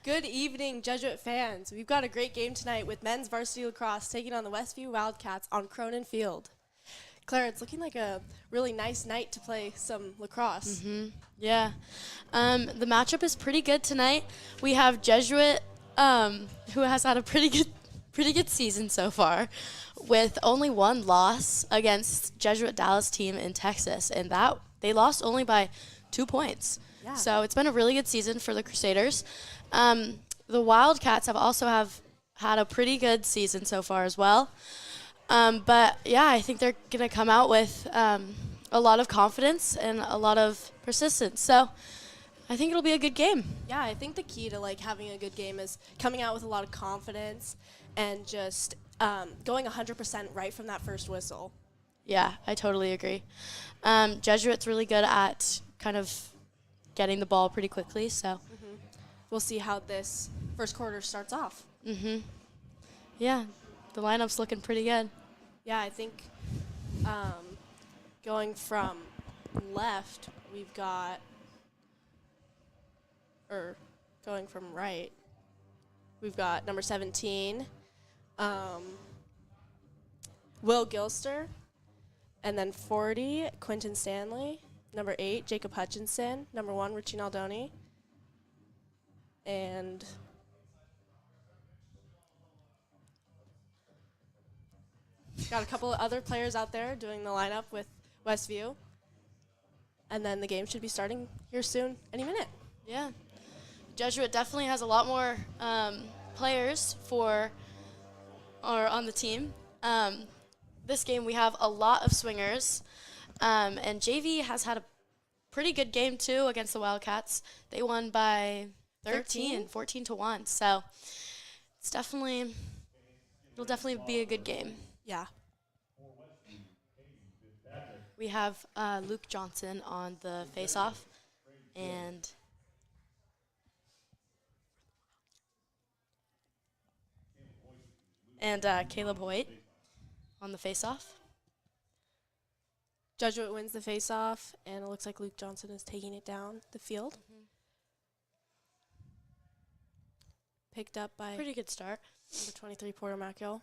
Good evening, Jesuit fans. We've got a great game tonight with men's varsity lacrosse taking on the Westview Wildcats on Cronin Field. Claire, it's looking like a really nice night to play some lacrosse. Yeah. The matchup is pretty good tonight. We have Jesuit, who has had a pretty good season so far, with only one loss against Jesuit Dallas team in Texas, and that they lost only by 2 points. Yeah. So it's been a really good season for the Crusaders. The Wildcats have had a pretty good season so far as well. But yeah, I think they're going to come out with a lot of confidence and a lot of persistence. So I think it'll be a good game. Yeah, I think the key to having a good game is coming out with a lot of confidence and just going 100% right from that first whistle. Yeah, I totally agree. Jesuit's really good at kind of getting the ball pretty quickly. So We'll see how this first quarter starts off. yeah, the lineup's looking pretty good. Yeah, I think going from left, we've got, or going from right, we've got number 17, Will Gilster, and then 40, Quentin Stanley, number 8, Jacob Hutchinson, number 1, Richie Naldoni, and got a couple of other players out there doing the lineup with Westview. And then the game should be starting here soon, any minute. Yeah. Jesuit definitely has a lot more players on the team. This game we have a lot of swingers, and JV has had a pretty good game too against the Wildcats. They won by 14-1. So it'll definitely be a good game. Yeah. We have Luke Johnson on the face-off, and Caleb Hoyt on the face-off. Jesuit wins the face-off, and it looks like Luke Johnson is taking it down the field. Picked up by Pretty good start. number 23, Porter Mackill.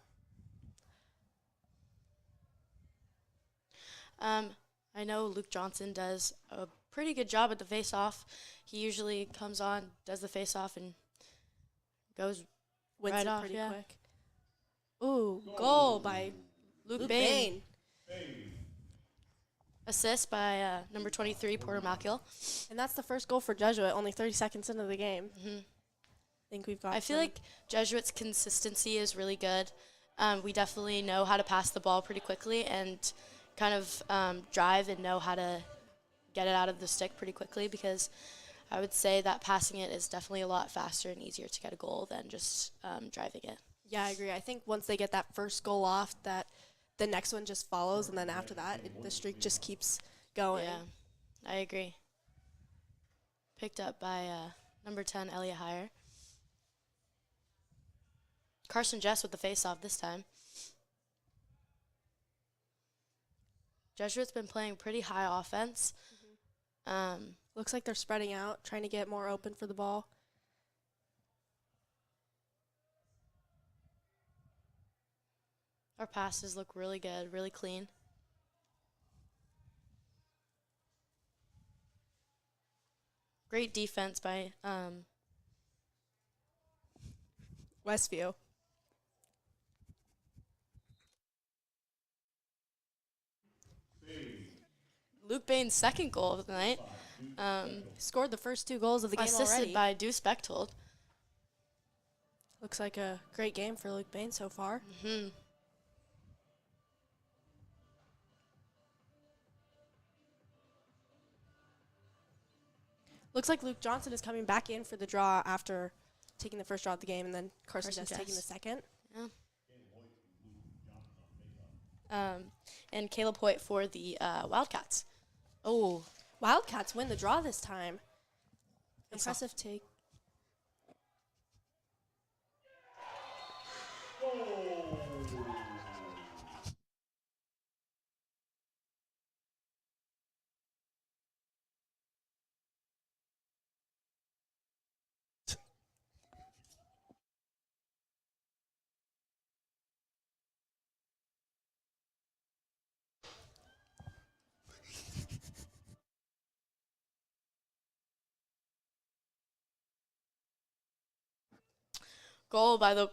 I know Luke Johnson does a pretty good job at the face-off. He usually comes on, does the face-off, and goes Wins right it off. pretty Yeah. quick. Ooh, goal by Luke Bain. Assist by number 23, Porter Mackill. And that's the first goal for Jesuit, only 30 seconds into the game. I think we've got I feel like Jesuit's consistency is really good. We definitely know how to pass the ball pretty quickly and kind of drive and know how to get it out of the stick pretty quickly, because I would say that passing it is definitely a lot faster and easier to get a goal than just driving it. Yeah, I agree. I think once they get that first goal off, that the next one just follows, and then after that, the streak just keeps going. Yeah, I agree. Picked up by number 10, Elliot Heyer. Carson Jess with the face-off this time. Jesuit's been playing pretty high offense. Looks like they're spreading out, trying to get more open for the ball. Our passes look really good, really clean. Great defense by Westview. Luke Bain's second goal of the night. Scored the first 2 goals of the game Assisted already. by Deuce Bechtold. Looks like a great game for Luke Bain so far. Looks like Luke Johnson is coming back in for the draw after taking the first draw of the game, and then Carson Jess taking the second. Yeah. And Caleb Hoyt for the Wildcats. Oh, Wildcats win the draw this time. Impressive take. goal by the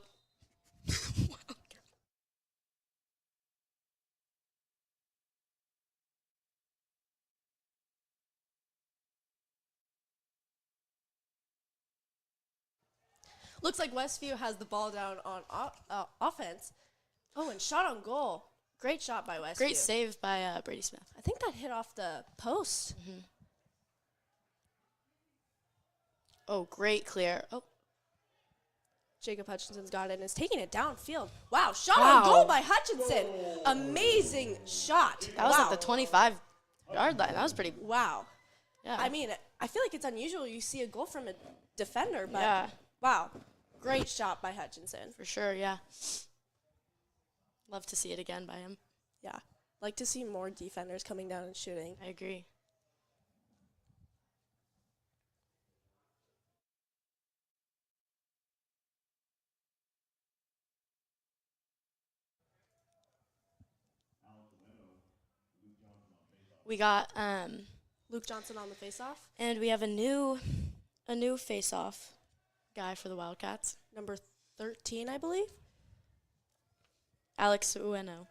Looks like Westview has the ball down on offense. Oh, and shot on goal. Great shot by Westview. Great save by Brady Smith. I think that hit off the post. Oh, great clear. Oh, Jacob Hutchinson's got it and is taking it downfield. Wow, shot Wow. on goal by Hutchinson. Amazing shot. that was wow. at the 25-yard line. That was pretty. Wow. Yeah. I mean, I feel like it's unusual you see a goal from a defender, but Yeah. wow. Great shot by Hutchinson. For sure, yeah. Love to see it again by him. Yeah. Like to see more defenders coming down and shooting. I agree. We got Luke Johnson on the faceoff. and we have a new face-off guy for the Wildcats. Number 13, I believe. Alex Ueno.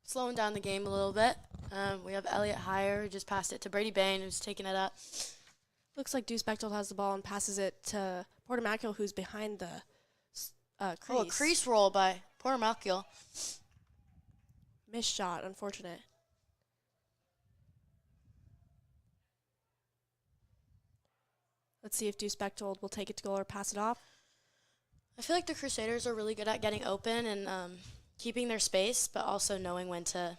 Slowing down the game a little bit. We have Elliot Heyer, who just passed it to Brady Bain, who's taking it up. Looks like Deuce Bechtold has the ball and passes it to Porter Mackill, who's behind the crease. Oh, a crease roll by Porter Malkiel. Missed shot, unfortunate. Let's see if Deuce Bechtold will take it to goal or pass it off. I feel like the Crusaders are really good at getting open and keeping their space, but also knowing when to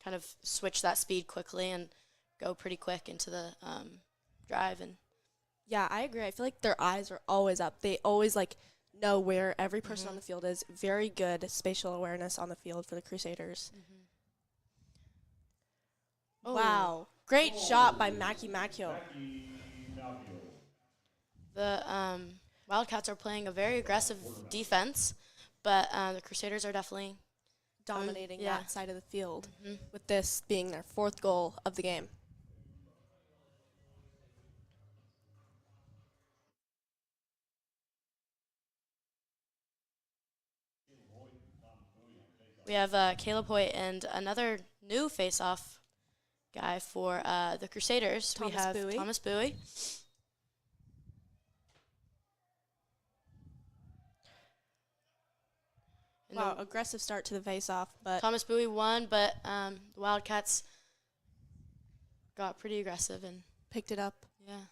kind of switch that speed quickly and go pretty quick into the drive. And Yeah, I agree. I feel like their eyes are always up. They always know where every person on the field is. Very good spatial awareness on the field for the Crusaders. Oh. Wow. Great shot by Mackie Mackill. The Wildcats are playing a very aggressive defense, but the Crusaders are definitely Dominating yeah. that side of the field, with this being their 4th goal of the game. We have Caleb Hoyt and another new face-off guy for the Crusaders. Thomas we have Bowie. Thomas Bowie. And Wow, the- aggressive start to the face-off, but Thomas Bowie won, but the Wildcats got pretty aggressive and picked it up. yeah,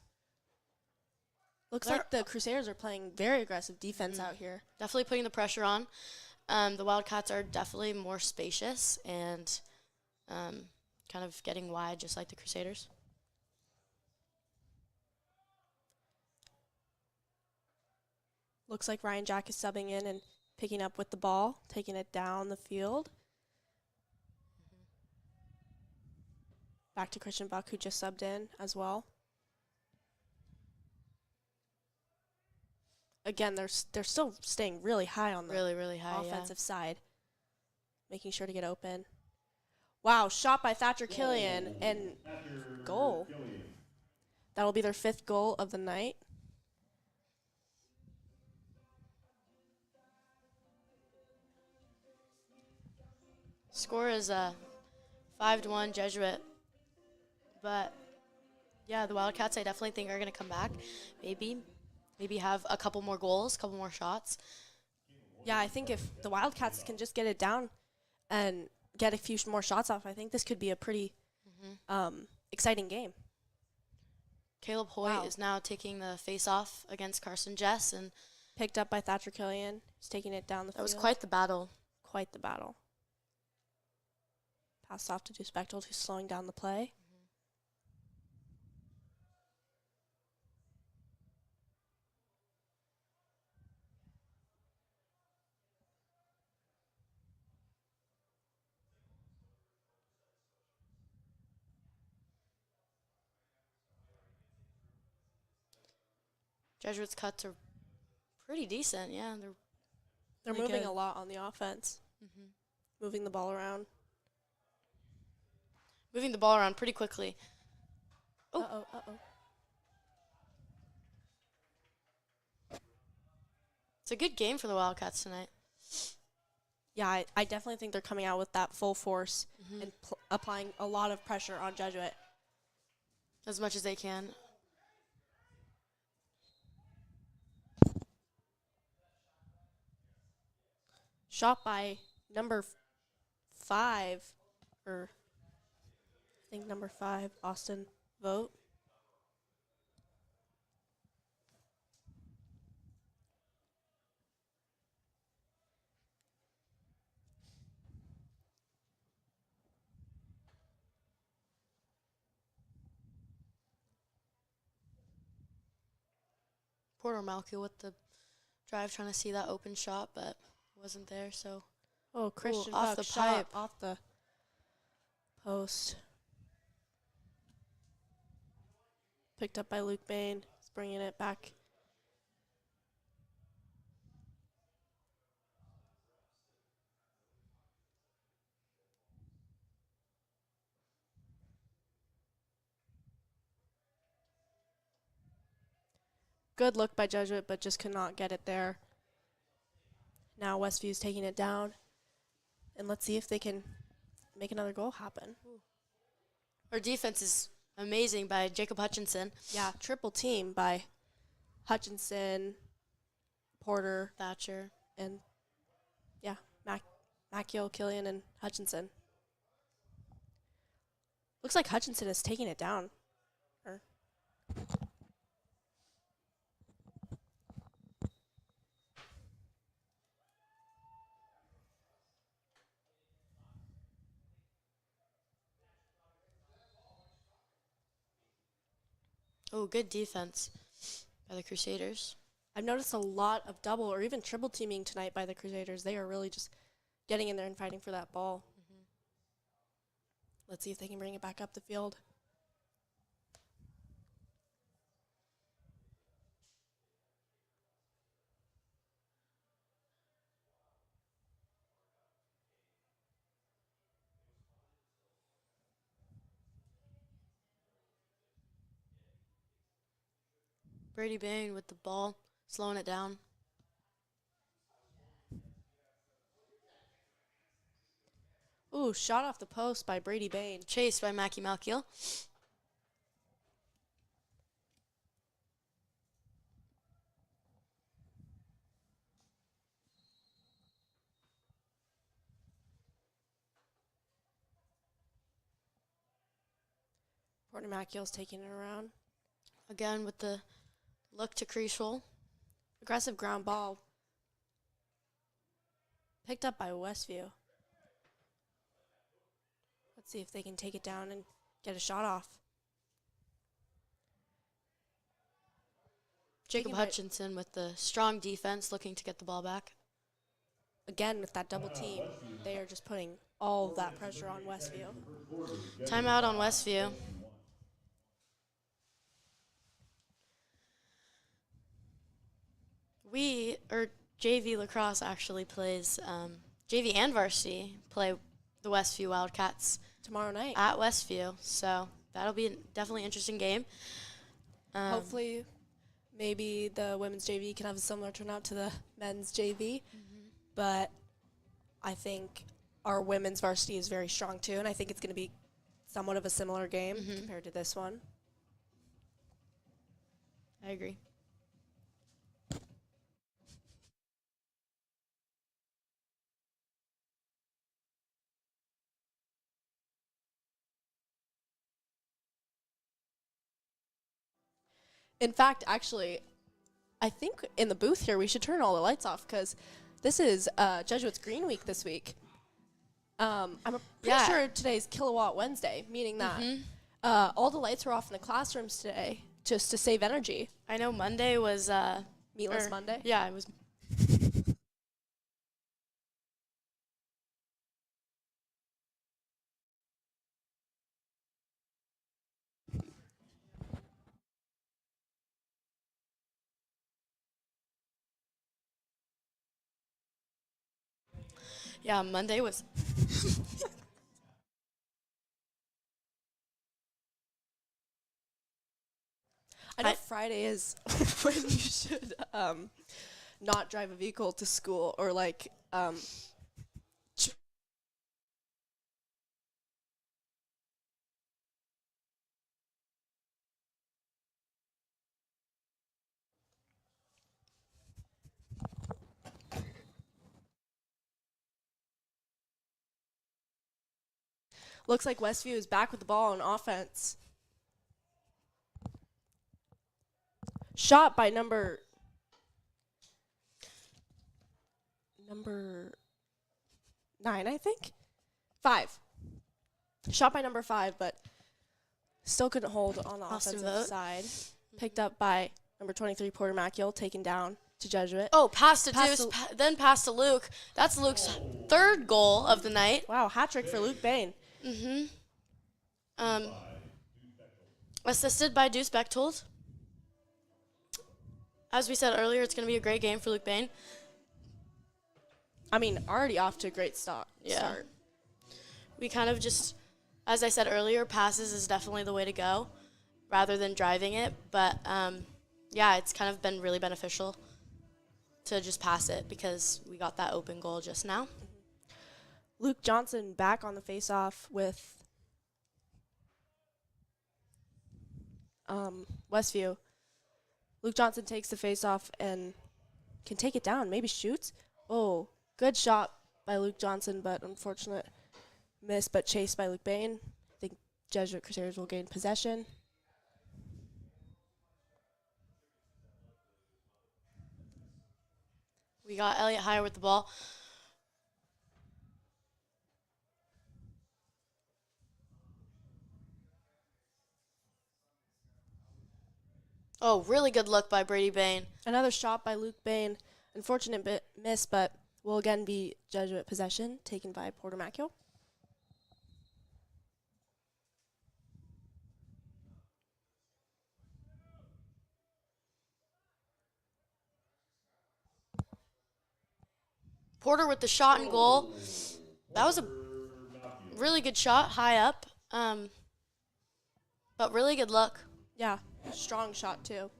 Looks They're- like the Crusaders are playing very aggressive defense out here. definitely putting the pressure on. The Wildcats are definitely more spacious and kind of getting wide, just like the Crusaders. Looks like Ryan Jack is subbing in and picking up with the ball, taking it down the field. Back to Christian Buck, who just subbed in as well. Again, they're still staying really high on the Really, really high. offensive side, making sure to get open. Wow, shot by Thatcher Killian and goal. That'll be their 5th goal of the night. Score is 5-1 Jesuit, but yeah, the Wildcats I definitely think are going to come back. Maybe have a couple more goals, couple more shots. Yeah, I think if the Wildcats can just get it down and get a few more shots off, I think this could be a pretty exciting game. Caleb Hoyt Wow. is now taking the face-off against Carson Jess, and Picked up by Thatcher Killian. He's taking it down the that field. was quite the battle. Quite the battle. Passed off to Deuce Bechtold, who's slowing down the play. Jesuits' cuts are pretty decent. Yeah, They're Really moving good. a lot on the offense. moving the ball around. Moving the ball around pretty quickly. Oh. Uh-oh, uh-oh. It's a good game for the Wildcats tonight. Yeah, I definitely think they're coming out with that full force and applying a lot of pressure on Jesuit. As much as they can. Shot by number 5, or I think number 5, Austin Vogt. Porter Malkiel with the drive, trying to see that open shot, but wasn't there, so. Oh, Christian off Buck the shot pipe. off the post. Picked up by Luke Bain. He's bringing it back. Good look by Jesuit, but just could not get it there. Now Westview's taking it down. And let's see if they can make another goal happen. Our defense is amazing by Jacob Hutchinson. Yeah, triple team by Hutchinson, Porter, Thatcher. and yeah, Macchio, Killian, and Hutchinson. Looks like Hutchinson is taking it down. Oh, good defense by the Crusaders. I've noticed a lot of double or even triple teaming tonight by the Crusaders. They are really just getting in there and fighting for that ball. Let's see if they can bring it back up the field. Brady Bain with the ball, slowing it down. Ooh, shot off the post by Brady Bain. Chased by Mackie Malkiel. Porter Macchio's taking it around. Again with the look to Creaswell. Aggressive ground ball. Picked up by Westview. Let's see if they can take it down and get a shot off. Jacob Taking it Hutchinson with the strong defense, looking to get the ball back. again with that double team. They are just putting all of that pressure on Westview. Timeout on Westview. JV Lacrosse actually plays, JV and varsity play the Westview Wildcats Tomorrow night. at Westview. So that'll be definitely an interesting game. Hopefully, maybe the women's JV can have a similar turnout to the men's JV. But I think our women's varsity is very strong too, and I think it's going to be somewhat of a similar game compared to this one. I agree. In fact, actually, I think in the booth here we should turn all the lights off because this is Jesuits Green Week this week. I'm pretty sure today's Kilowatt Wednesday, meaning that all the lights were off in the classrooms today just to save energy. I know Monday was Meatless Monday? Yeah, it was. Yeah, Monday was. I know I- Friday is when you should not drive a vehicle to school or like looks like Westview is back with the ball on offense. Shot by number 9, I think. 5. Shot by number 5, but still couldn't hold on the Austin offensive Vogt. side. Picked up by number 23, Porter Maciel, taken down to Jesuit. Oh, pass to Pass Deuce, to- then pass to Luke. That's Luke's third goal of the night. Wow, hat trick for Luke Bain. Um, assisted by Deuce Bechtold. As we said earlier, it's going to be a great game for Luke Bain. I mean, already off to a great start. We kind of just, as I said earlier, passes is definitely the way to go rather than driving it. But yeah, it's kind of been really beneficial to just pass it because we got that open goal just now. Luke Johnson back on the faceoff with Westview. Luke Johnson takes the faceoff and can take it down, maybe shoots. Oh, good shot by Luke Johnson, but unfortunate miss, but chased by Luke Bain. I think Jesuit Crusaders will gain possession. We got Elliot Heyer with the ball. Oh, really good look by Brady Bain. Another shot by Luke Bain. Unfortunate miss, but will again be Jesuit possession, taken by Porter Maciel. Porter with the shot and goal. That was a really good shot, high up. But really good look. Yeah, strong shot too.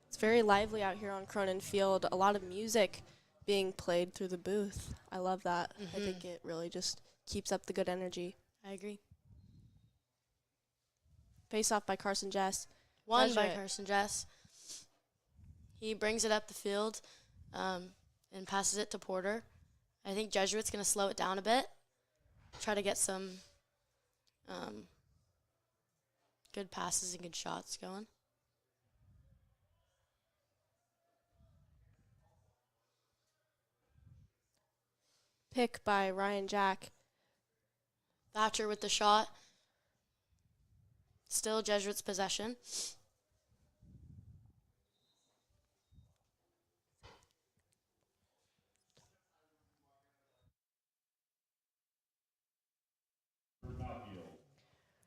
It's very lively out here on Cronin Field. A lot of music being played through the booth. I love that. I think it really just keeps up the good energy. I agree. Face off by Carson Jess. Won by Jesuit. Carson Jess. He brings it up the field and passes it to Porter. I think Jesuit's going to slow it down a bit. Try to get some good passes and good shots going. Pick by Ryan Jack. Thatcher with the shot. Still Jesuits' possession.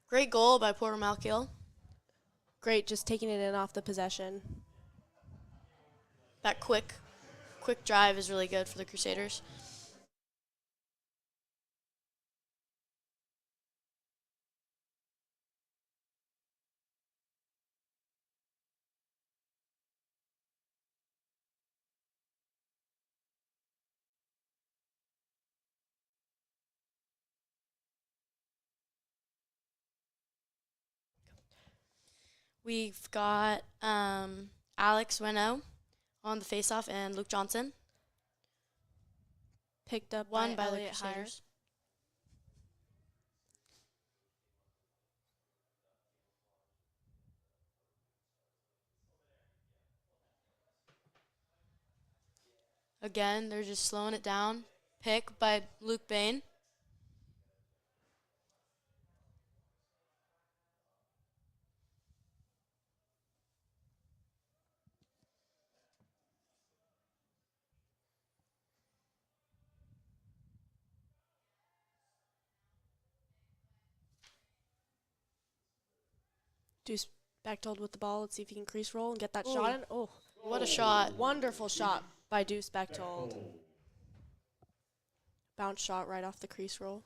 Great goal by Porter Malkiel. Great, just taking it in off the possession. That quick drive is really good for the Crusaders. We've got Alex Weno on the faceoff and Luke Johnson. Picked up Won by by the Elliot Heyer. Crusaders. Again, they're just slowing it down. Pick by Luke Bain. Deuce Bechtold with the ball. Let's see if he can crease roll and get that shot in. Oh, What a shot. wonderful shot by Deuce Bechtold. Bounce shot right off the crease roll.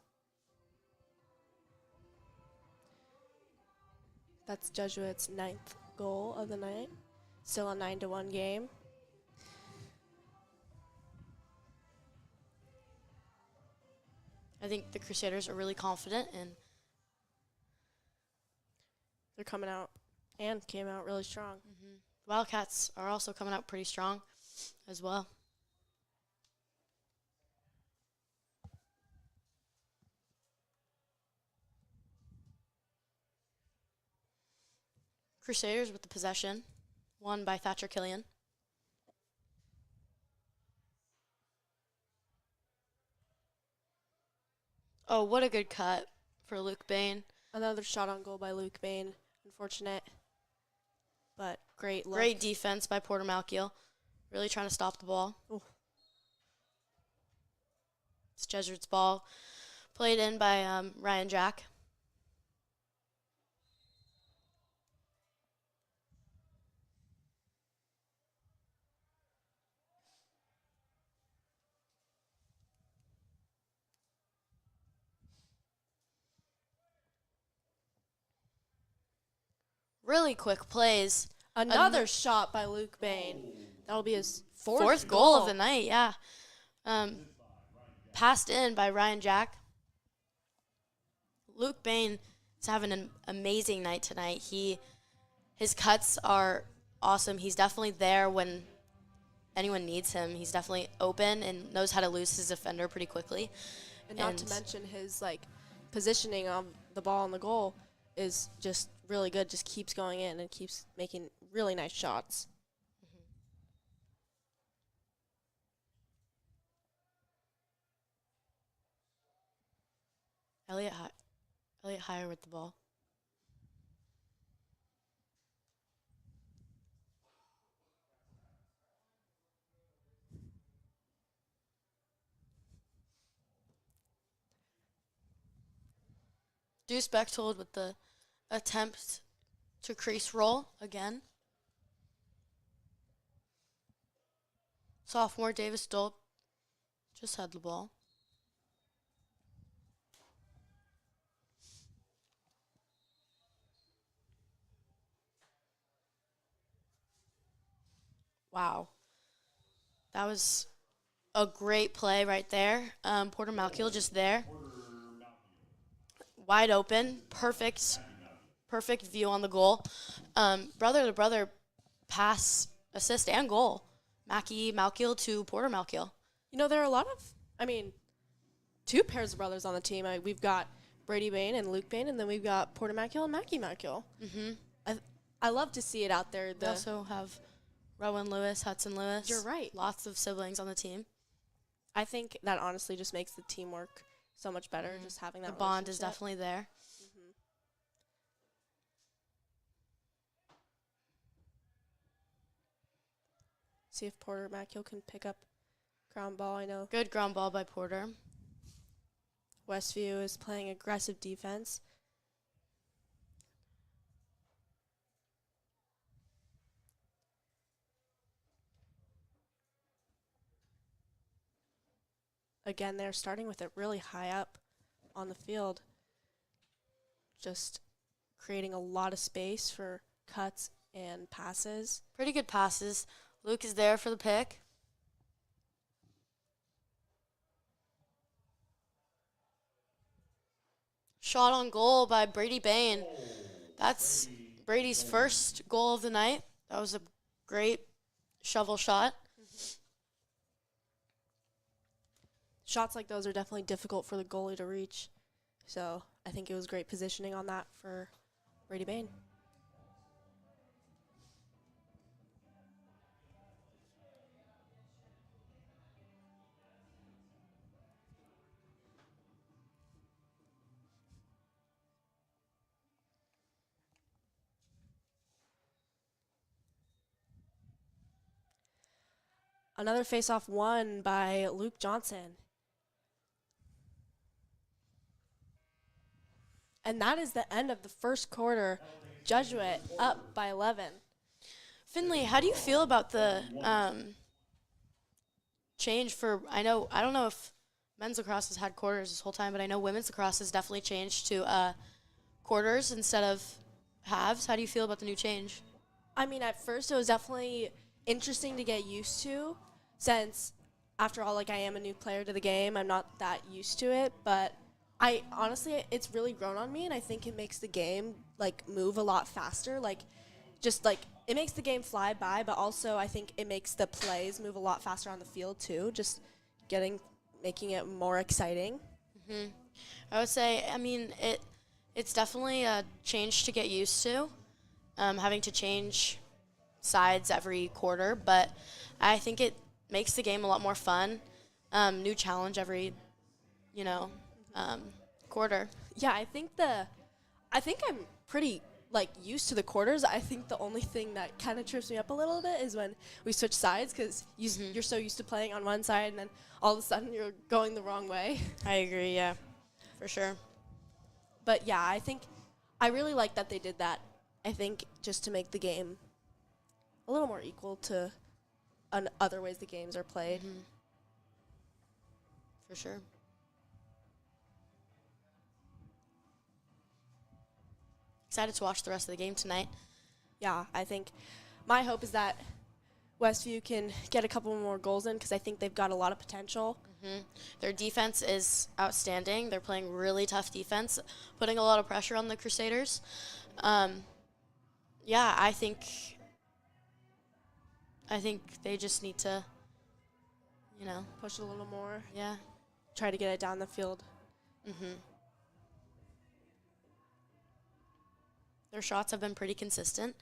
That's Jesuits' 9th goal of the night. Still a 9-1 game. I think the Crusaders are really confident, and They're coming out and came out really strong. Wildcats are also coming out pretty strong as well. Crusaders with the possession, won by Thatcher Killian. Oh, what a good cut for Luke Bain. Another shot on goal by Luke Bain. Unfortunate, but great look. Great defense by Porter Malkiel. Really trying to stop the ball. Ooh. It's Jesuits' ball. Played in by Ryan Jack. Really quick plays. Another shot by Luke Bain. That'll be his fourth goal of the night, yeah. Passed in by Ryan Jack. Luke Bain is having an amazing night tonight. His cuts are awesome. He's definitely there when anyone needs him. He's definitely open and knows how to lose his defender pretty quickly. And not to mention his positioning of the ball on the goal is just really good. Just keeps going in and keeps making really nice shots. Elliot Heyer with the ball. Deuce Bechtold with the attempt to crease roll again. Sophomore Davis Dolp just had the ball. Wow. That was a great play right there. Porter Malkiel just there. Wide open. Perfect view on the goal. Brother to brother pass, assist, and goal. Mackie Malkiel to Porter Malkiel. You know, there are a lot of, two pairs of brothers on the team. We've got Brady Bain and Luke Bain, and then we've got Porter Malkiel and Mackie Malkiel. I love to see it out there. We also have Rowan Lewis, Hudson Lewis. You're right. Lots of siblings on the team. I think that honestly just makes the teamwork so much better, just having that The bond is definitely there. See if Porter Malkiel can pick up ground ball. I know Good ground ball by Porter. Westview is playing aggressive defense. Again, they're starting with it really high up on the field, just creating a lot of space for cuts and passes. Pretty good passes. Luke is there for the pick. Shot on goal by Brady Bain. That's Brady's first goal of the night. That was a great shovel shot. Shots like those are definitely difficult for the goalie to reach. So I think it was great positioning on that for Brady Bain. Another face-off won by Luke Johnson. And that is the end of the first quarter Jesuit up by 11. Finley, how do you feel about the change for, I don't know if men's lacrosse has had quarters this whole time, but I know women's lacrosse has definitely changed to quarters instead of halves. How do you feel about the new change? I mean, at first it was definitely interesting to get used to, since after all, like, I am a new player to the game. I'm not that used to it, but I honestly, it's really grown on me, and I think it makes the game like move a lot faster. Like, just like it makes the game fly by, but also I think it makes the plays move a lot faster on the field too. Just making it more exciting. I would say, I mean, it's definitely a change to get used to, having to change sides every quarter, but I think it makes the game a lot more fun. New challenge every, quarter. Yeah, I think I'm pretty like used to the quarters. I think the only thing that kind of trips me up a little bit is when we switch sides, because you're so used to playing on one side and then all of a sudden you're going the wrong way. I agree, yeah, for sure. But yeah, I think I really like that they did that. I think just to make the game a little more equal to other ways the games are played. For sure. Excited to watch the rest of the game tonight. Yeah, I think my hope is that Westview can get a couple more goals in, because I think they've got a lot of potential. Their defense is outstanding. They're playing really tough defense, putting a lot of pressure on the Crusaders. Yeah, I think they just need to, Push a little more, yeah. try to get it down the field. Their shots have been pretty consistent.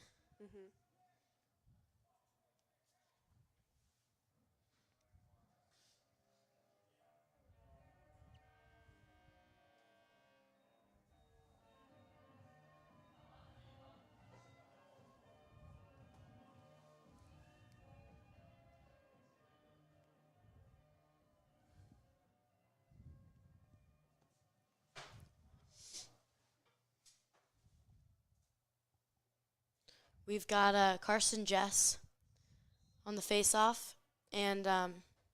We've got Carson Jess on the face-off, and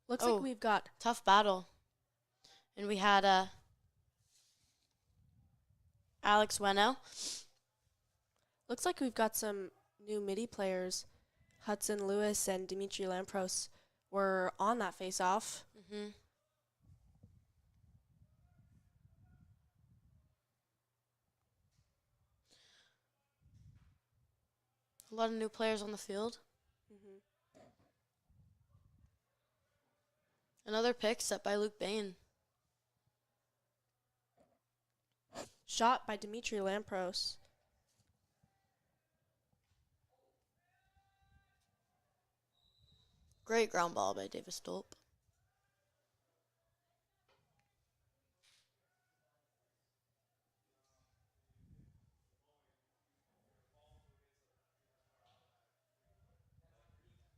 Looks like we've got tough battle. And we had Alex Weno. Looks like we've got some new midi players. Hudson Lewis and Dimitri Lampros were on that face-off. A lot of new players on the field. Another pick set by Luke Bain. Shot by Dimitri Lampros. Great ground ball by Davis Stolp.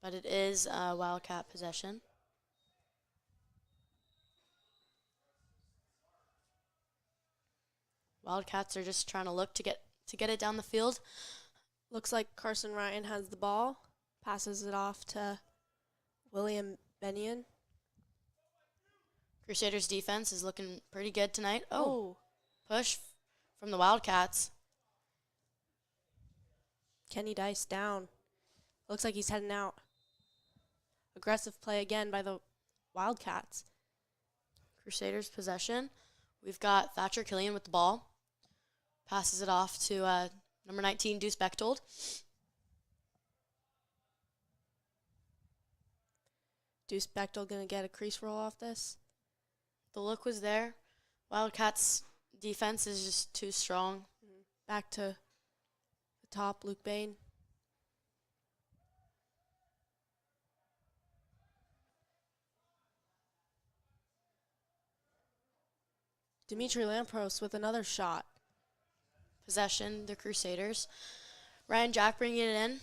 But it is Wildcat possession. Wildcats are just trying to look to get it down the field. Looks like Carson Ryan has the ball. Passes it off to William Bennion. Crusaders defense is looking pretty good tonight. Oh. Push from the Wildcats. Kenny Dice down. Looks like he's heading out. Aggressive play again by the Wildcats. Crusaders possession. We've got Thatcher Killian with the ball. Passes it off to number 19, Deuce Bechtold. Deuce Bechtold going to get a crease roll off this. The look was there. Wildcats' defense is just too strong. Back to the top, Luke Bain. Dimitri Lampros with another shot. Possession, the Crusaders. Ryan Jack bringing it in.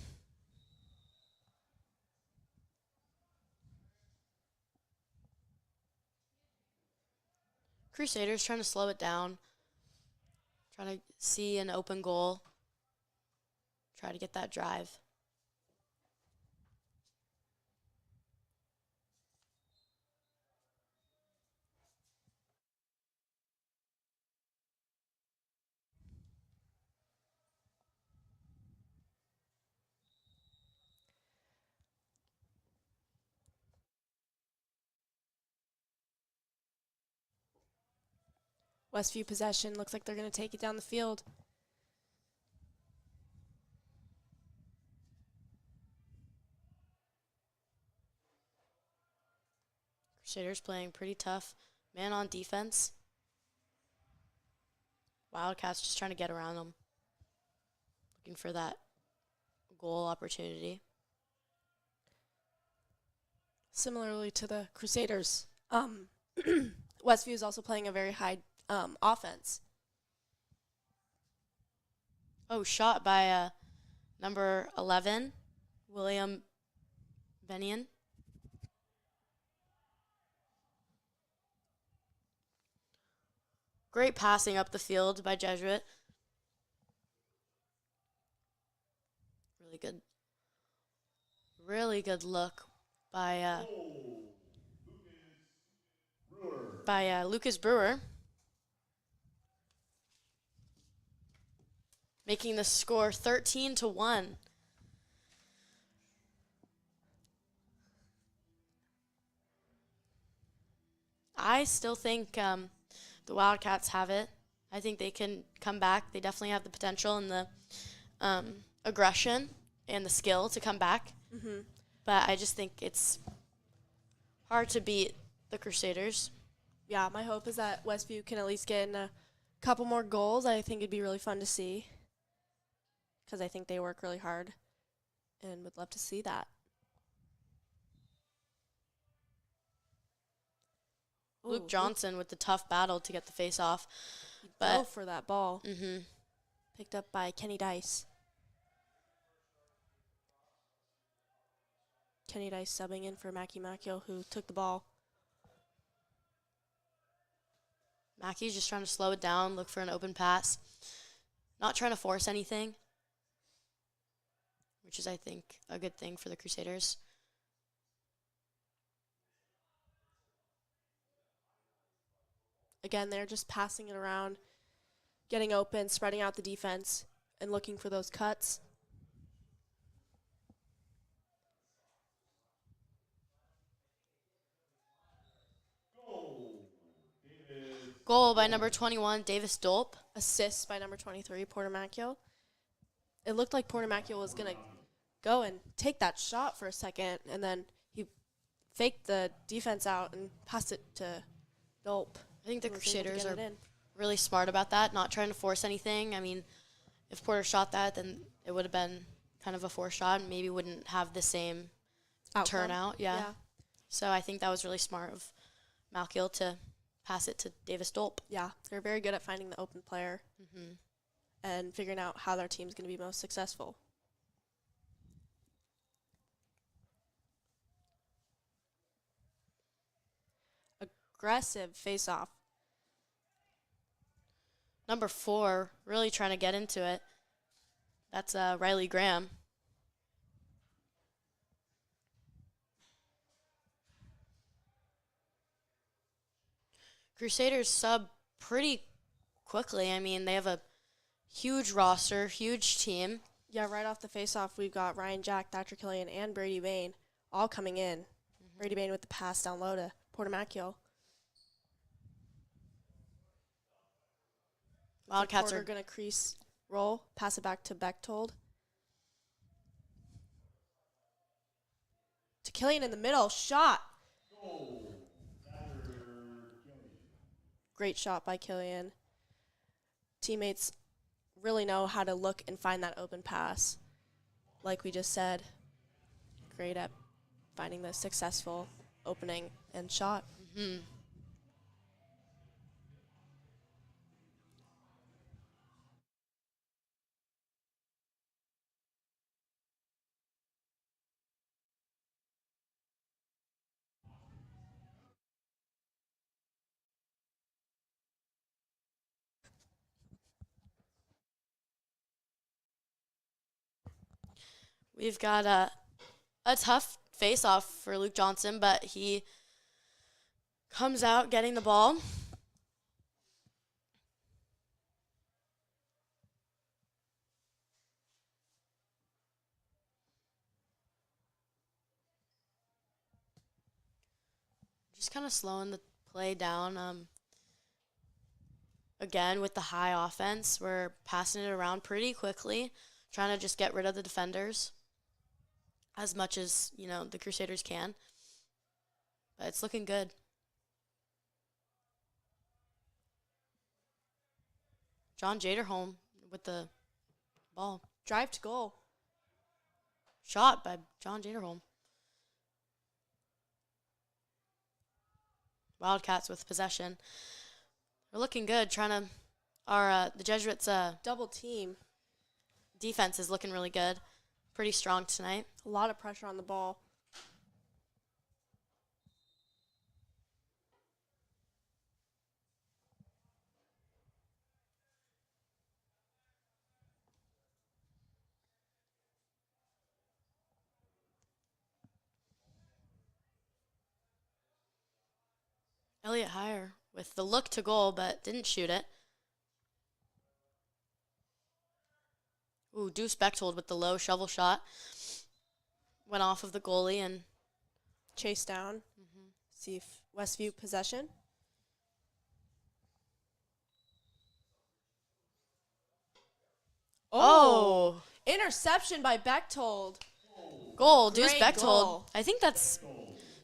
Crusaders trying to slow it down. Trying to see an open goal. Try to get that drive. Westview possession. Looks like they're going to take it down the field. Crusaders playing pretty tough man on defense. Wildcats just trying to get around them. Looking for that goal opportunity. Similarly to the Crusaders, Westview is also playing a very high offense. Oh, shot by number 11, William Benion. Great passing up the field by Jesuit. Really good look by Lucas Brewer. Making the score 13-1. I still think the Wildcats have it. I think they can come back. They definitely have the potential and the aggression and the skill to come back. Mm-hmm. But I just think it's hard to beat the Crusaders. Yeah, my hope is that Westview can at least get in a couple more goals. I think it'd be really fun to see because I think they work really hard and would love to see that. Luke Johnson with the tough battle to get the face off. Go for that ball. Mm-hmm. Picked up by Kenny Dice. Kenny Dice subbing in for Mackie Macchio, who took the ball. Mackey's just trying to slow it down, look for an open pass. Not trying to force anything, which is, I think, a good thing for the Crusaders. Again, they're just passing it around, getting open, spreading out the defense, and looking for those cuts. Goal by number 21, Davis Dolp. Assist by number 23, Porter Macchio. It looked like Porter Macchio was going to go and take that shot for a second, and then he faked the defense out and passed it to Dolp. I think the Crusaders are really smart about that, not trying to force anything. I mean, if Porter shot that, then it would have been kind of a forced shot and maybe wouldn't have the same turnout. Yeah. So I think that was really smart of Malkiel to pass it to Davis Dolp. Yeah, they're very good at finding the open player and figuring out how their team's going to be most successful. Aggressive face-off. Number 4, really trying to get into it. That's Riley Graham. Crusaders sub pretty quickly. I mean, they have a huge roster, huge team. Yeah, right off the face-off, we've got Ryan Jack, Thatcher Killian, and Brady Bain all coming in. Brady Bain with the pass down low to Porter Macchio. Wildcats are going to crease, roll, pass it back to Bechtold. To Killian in the middle, shot. Great shot by Killian. Teammates really know how to look and find that open pass. Like we just said, great at finding the successful opening and shot. Mm-hmm. We've got a tough face-off for Luke Johnson, but he comes out getting the ball. Just kind of slowing the play down. Again, with the high offense, we're passing it around pretty quickly, trying to just get rid of the defenders as much as, the Crusaders can. But it's looking good. John Jaderholm with the ball. Drive to goal. Shot by John Jaderholm. Wildcats with possession. They're looking good, trying to. The Jesuits' double team defense is looking really good. Pretty strong tonight. A lot of pressure on the ball. Elliot Heyer with the look to goal, but didn't shoot it. Ooh, Deuce Bechtold with the low shovel shot. Went off of the goalie and chased down. See if Westview possession. Oh! Interception by Bechtold. Goal, Deuce Great Bechtold. goal. I think that's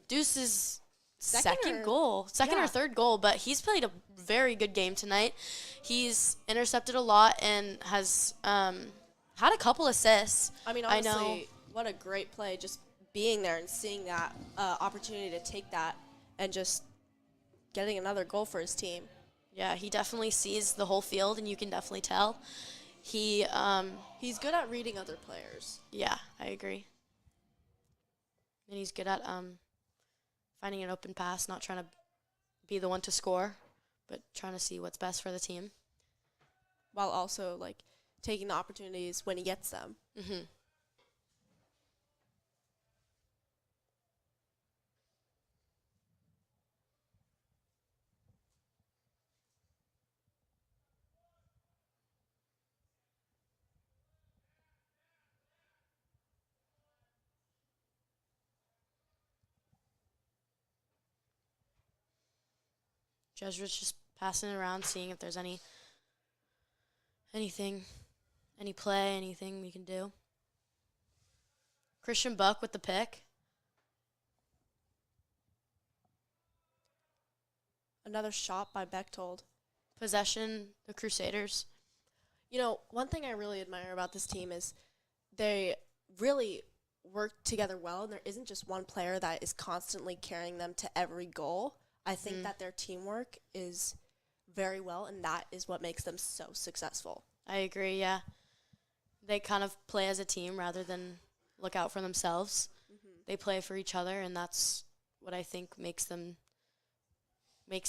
Deuce's second Yeah. or third goal, but he's played a very good game tonight. He's intercepted a lot and has had a couple assists. I mean, honestly, what a great play. Just being there and seeing that opportunity to take that and just getting another goal for his team. Yeah, he definitely sees the whole field, and you can definitely tell. He's good at reading other players. Yeah, I agree. And he's good at finding an open pass, not trying to be the one to score, but trying to see what's best for the team. While also, taking the opportunities when he gets them. Mm-hmm. Jesuits just passing it around, seeing if there's anything, any play, anything we can do. Christian Buck with the pick. Another shot by Bechtold. Possession, the Crusaders. One thing I really admire about this team is they really work together well, and there isn't just one player that is constantly carrying them to every goal. I think that their teamwork is very well, and that is what makes them so successful. I agree, yeah. They kind of play as a team rather than look out for themselves. Mm-hmm. They play for each other, and that's what I think makes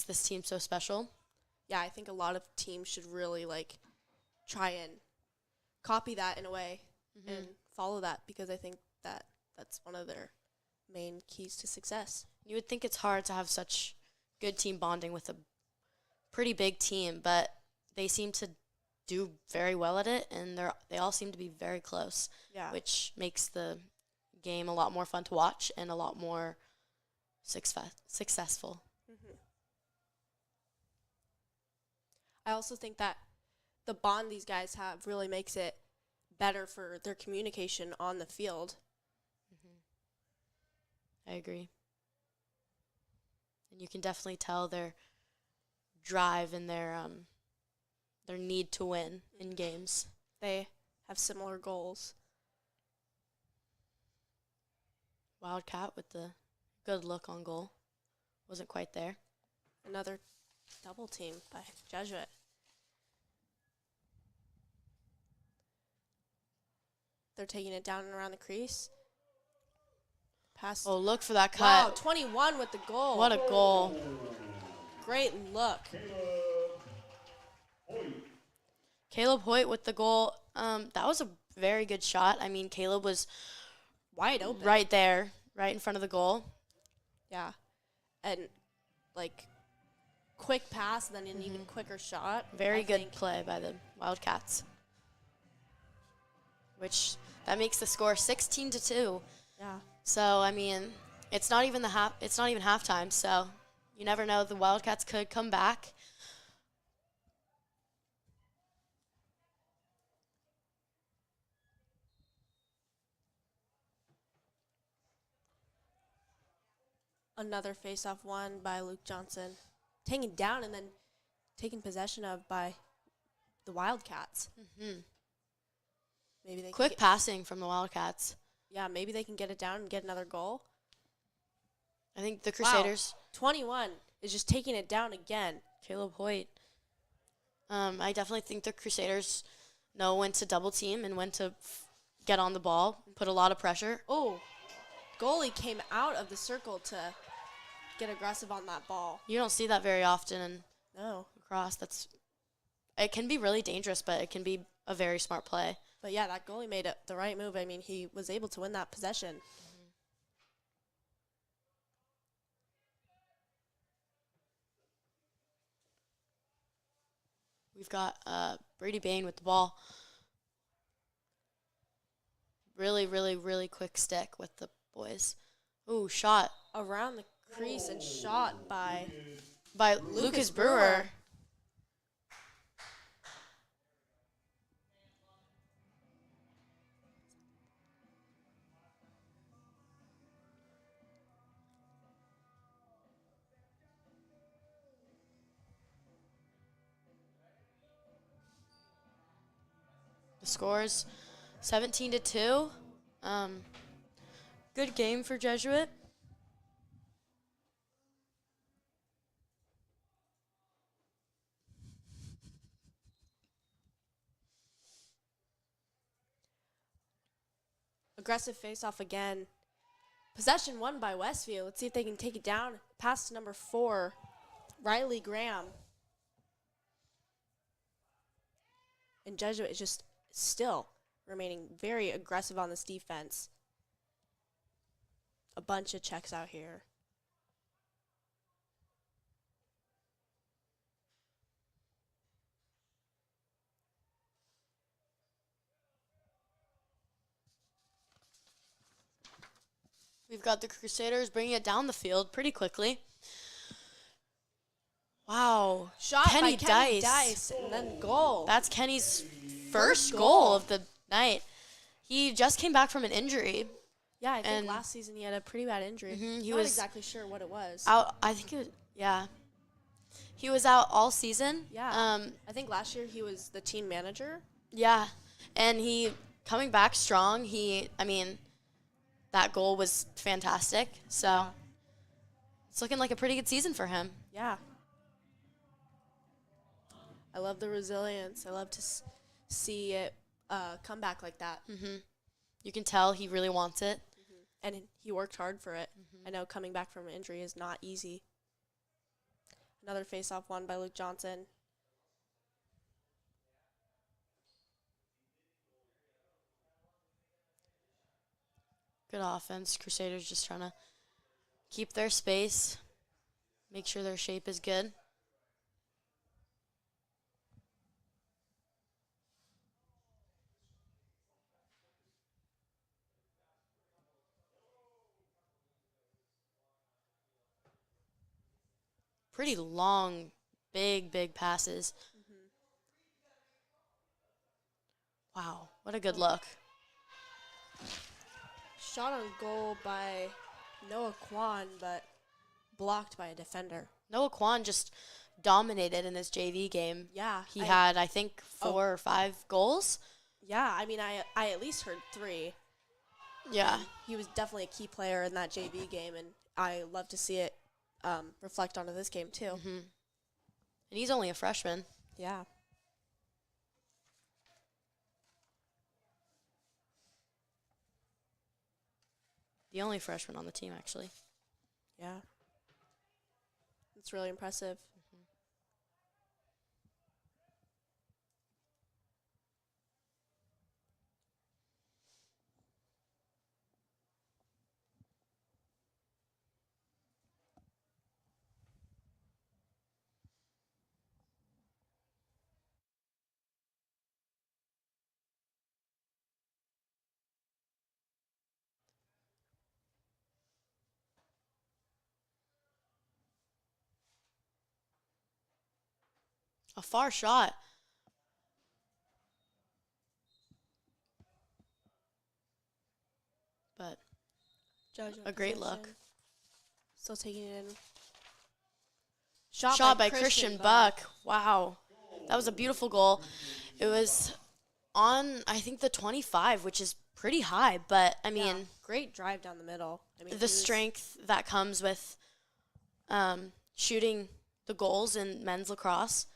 this team so special. Yeah, I think a lot of teams should really try and copy that in a way and follow that, because I think that that's one of their main keys to success. You would think it's hard to have such good team bonding with a pretty big team, but they seem to do very well at it, and they all seem to be very close, which makes the game a lot more fun to watch and a lot more successful. Mm-hmm. I also think that the bond these guys have really makes it better for their communication on the field. I agree. And you can definitely tell their drive and their need to win in games. They have similar goals. Wildcat with the good look on goal. Wasn't quite there. Another double team by Jesuit. They're taking it down and around the crease. Pass. Oh, look for that cut. Wow, 21 with the goal. What a goal. Great look. Caleb Hoyt with the goal. That was a very good shot. I mean, Caleb was wide open. Right there, right in front of the goal. Yeah. And, like, quick pass and then an even quicker shot. Very good play by the Wildcats. Which, that makes the score 16-2. Yeah. So, I mean, it's not even halftime, so you never know. The Wildcats could come back. Another face-off won by Luke Johnson. Taken down and then taken possession of by the Wildcats. Maybe they Quick passing from the Wildcats. Yeah, maybe they can get it down and get another goal. I think the Crusaders. Wow. 21 is just taking it down again. Caleb Hoyt. I definitely think the Crusaders know when to double team and when to get on the ball, put a lot of pressure. Oh, goalie came out of the circle to get aggressive on that ball. You don't see that very often in No. lacrosse. It can be really dangerous, but it can be a very smart play. But yeah, that goalie made the right move. I mean, he was able to win that possession. We've got Brady Bain with the ball. Really, really, really quick stick with the boys. Ooh, shot. Around the crease and shot by Lucas Brewer. The score's 17-2. Good game for Jesuit. Aggressive face-off again. Possession won by Westview. Let's see if they can take it down. Pass to number 4, Riley Graham. And Jesuit is just still remaining very aggressive on this defense. A bunch of checks out here. We've got the Crusaders bringing it down the field pretty quickly. Wow. Shot Kenny by Kenny Dice and then goal. That's Kenny's first goal of the night. He just came back from an injury. Yeah, I think last season he had a pretty bad injury. He Not was exactly sure what it was. out. I think he was out all season. Yeah. I think last year he was the team manager. Yeah, and he coming back strong. That goal was fantastic. So it's looking like a pretty good season for him. Yeah. I love the resilience. I love to see it come back like that. You can tell he really wants it. And he worked hard for it. I know coming back from an injury is not easy. Another face-off won by Luke Johnson. Good offense. Crusaders just trying to keep their space, make sure their shape is good. Pretty long, big passes. Wow, what a good look. Shot on goal by Noah Kwan, but blocked by a defender. Noah Kwan just dominated in this JV game. Yeah. He had, I think, 4 or 5 goals. Yeah, I mean, I at least heard 3. Yeah. He was definitely a key player in that JV game, and I love to see it reflect onto this game, too. And he's only a freshman. Yeah. The only freshman on the team, actually. Yeah. It's really impressive. A far shot. But Judgment a great possession. look. Still taking it in. Shot by Christian Buck. Wow. That was a beautiful goal. It was on, I think, the 25, which is pretty high. But, I mean, great drive down the middle. I mean, the strength that comes with shooting the goals in men's lacrosse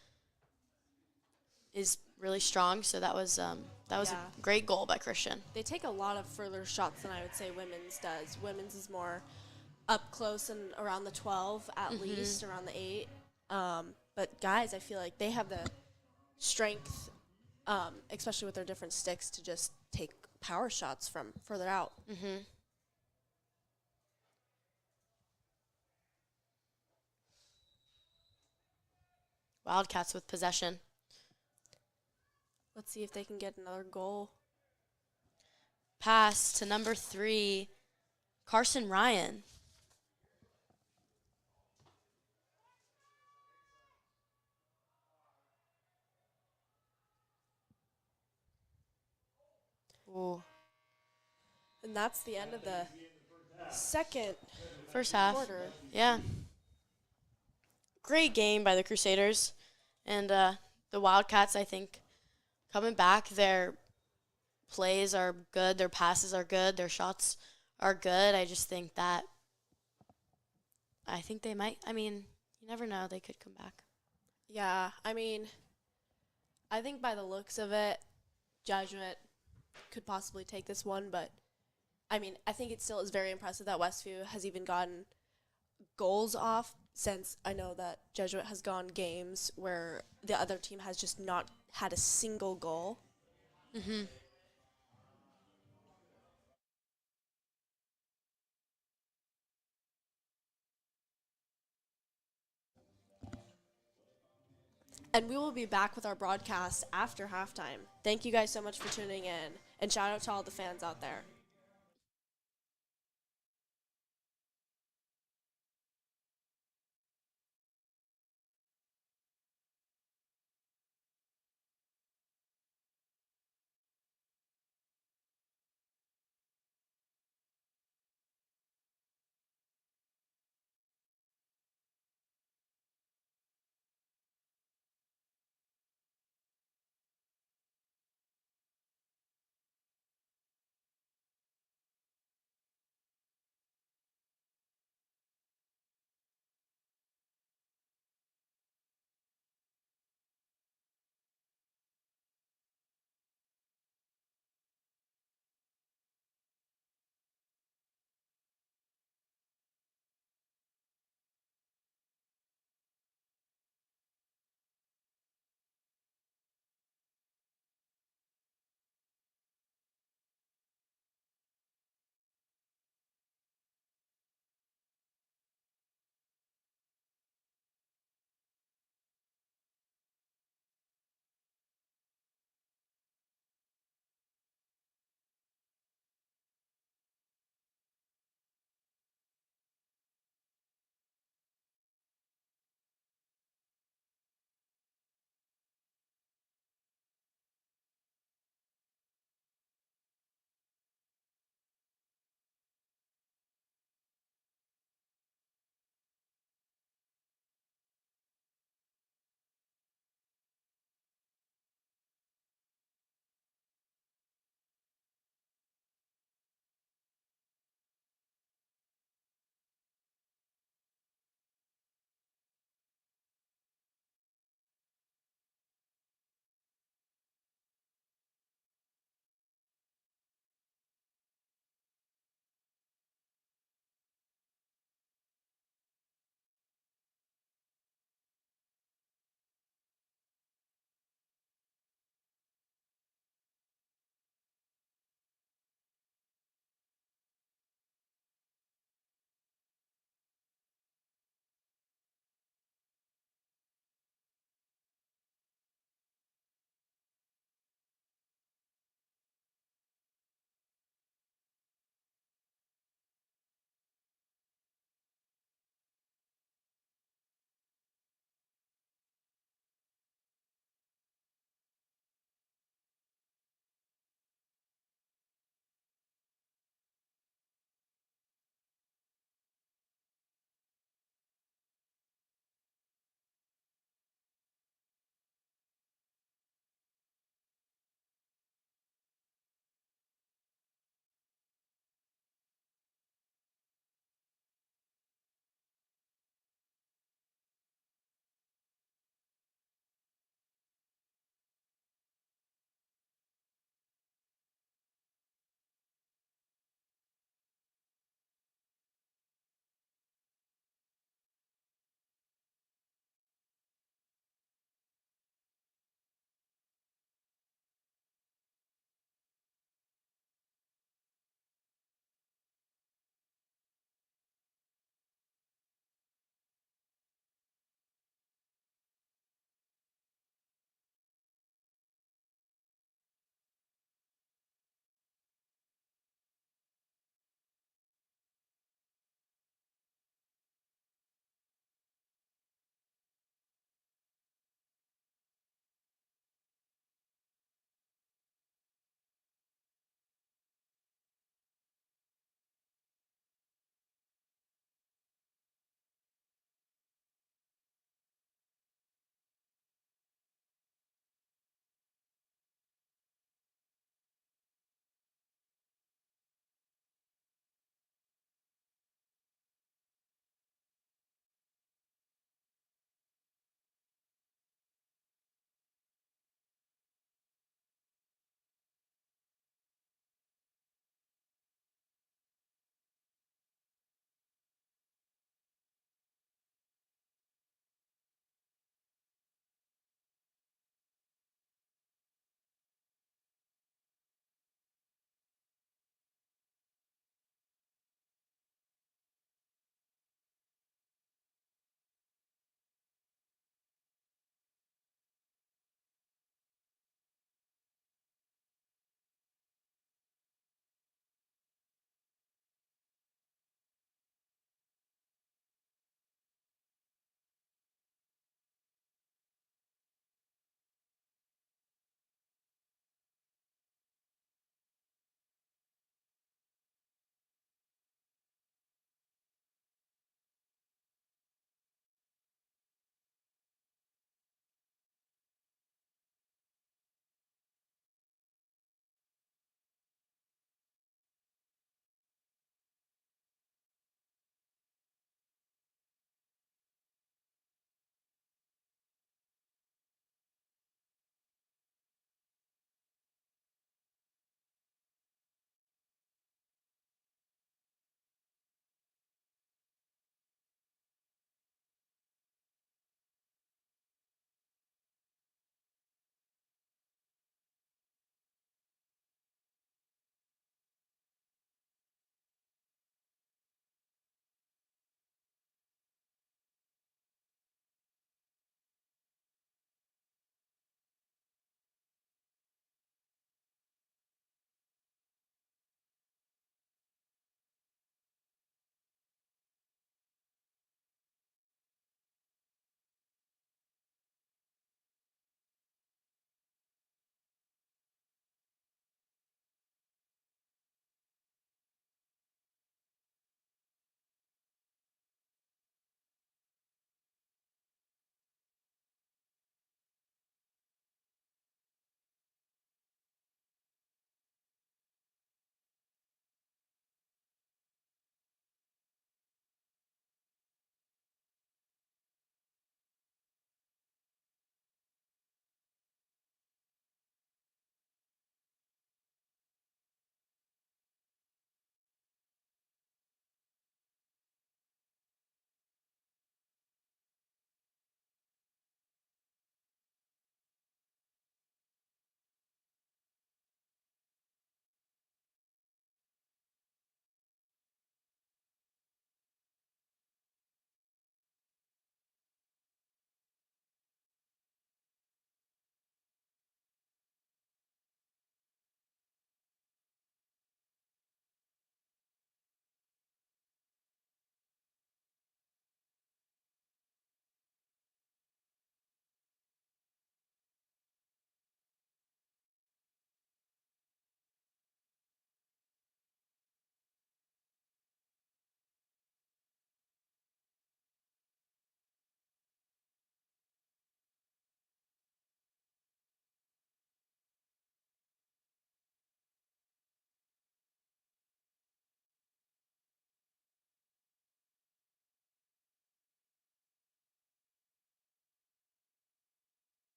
is really strong. So that was a great goal by Christian. They take a lot of further shots than I would say women's does. Women's is more up close and around the 12 at least, around the 8. But guys, I feel like they have the strength, especially with their different sticks, to just take power shots from further out. Wildcats with possession. Let's see if they can get another goal. Pass to number 3, Carson Ryan. Ooh. And that's the end of the second First half. quarter. Yeah. Great game by the Crusaders. And the Wildcats, I think, coming back, their plays are good, their passes are good, their shots are good. I just think that they might. I mean, you never know. They could come back. Yeah, I mean, I think by the looks of it, Judgment could possibly take this one, but I mean, I think it still is very impressive that Westview has even gotten goals off, since I know that Jesuit has gone games where the other team has just not had a single goal. And we will be back with our broadcast after halftime. Thank you guys so much for tuning in, and shout out to all the fans out there.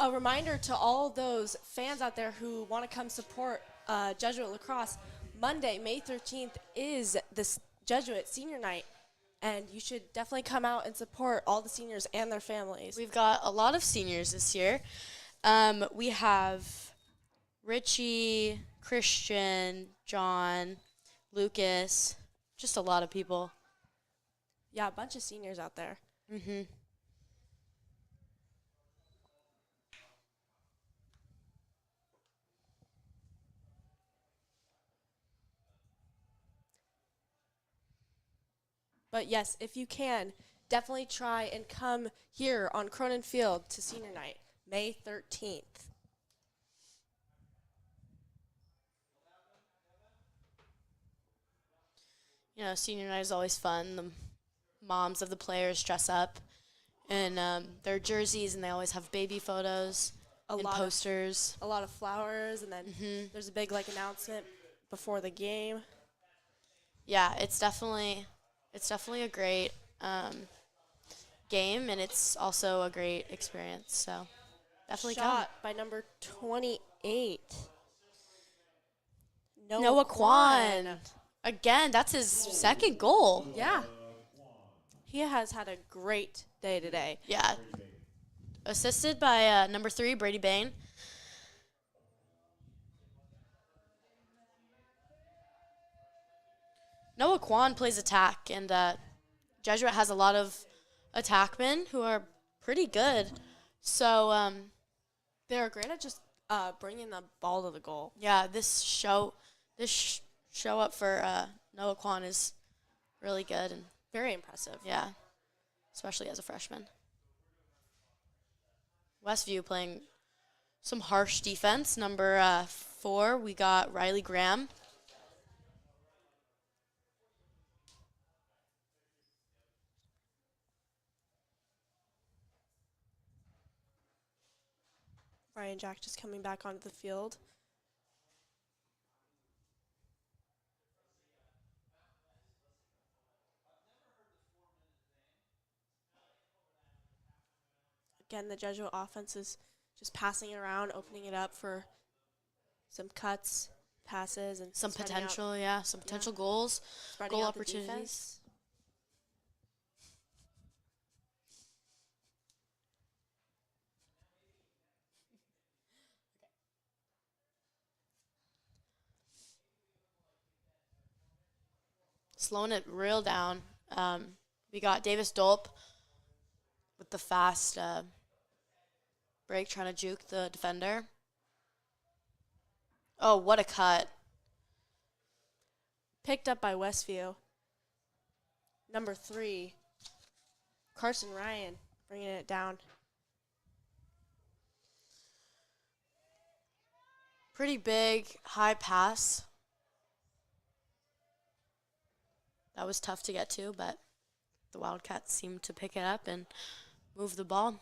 a reminder to all those fans out there who want to come support Jesuit lacrosse. Monday, May 13th, is this Jesuit senior night, and you should definitely come out and support all the seniors and their families. We've got a lot of seniors this year. We have Richie, Christian, John, Lucas, just a lot of people. Yeah, a bunch of seniors out there. Mm-hmm. But yes, if you can, definitely try and come here on Cronin Field to senior night, May 13th. Senior night is always fun. The moms of the players dress up in their jerseys, and they always have baby photos and posters. A lot of flowers, and then there's a big announcement before the game. Yeah, it's definitely a great game, and it's also a great experience. So definitely Shot by number 28. Noah Kwan. Again, that's his second goal. Yeah. He has had a great day today. Yeah. Assisted by number 3, Brady Bain. Noah Kwan plays attack, and Jesuit has a lot of attackmen who are pretty good. So, they're great at just bringing the ball to the goal. yeah, this show up for Noah Kwan is really good and very impressive. Yeah, especially as a freshman. Westview playing some harsh defense. Number 4, we got Riley Graham. Ryan Jack just coming back onto the field. Again, the Jesuit offense is just passing it around, opening it up for some cuts, passes, and some potential, some potential goals, goal opportunities. Slowing it real down. We got Davis Dolp with the fast break, trying to juke the defender. Oh, what a cut. Picked up by Westview. Number 3, Carson Ryan, bringing it down. Pretty big, high pass. That was tough to get to, but the Wildcats seemed to pick it up and move the ball.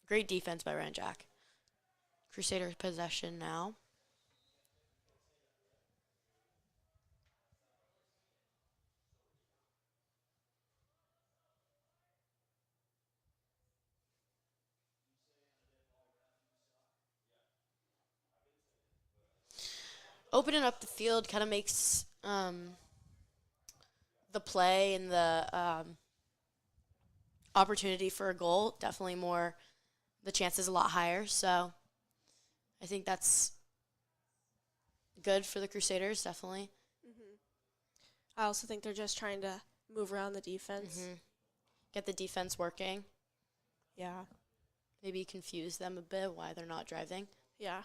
Great defense by Ryan Jack. Crusaders possession now. Opening up the field kind of makes the play and the opportunity for a goal definitely more, the chances a lot higher. So I think that's good for the Crusaders, definitely. I also think they're just trying to move around the defense. Get the defense working. Yeah. Maybe confuse them a bit why they're not driving. Yeah.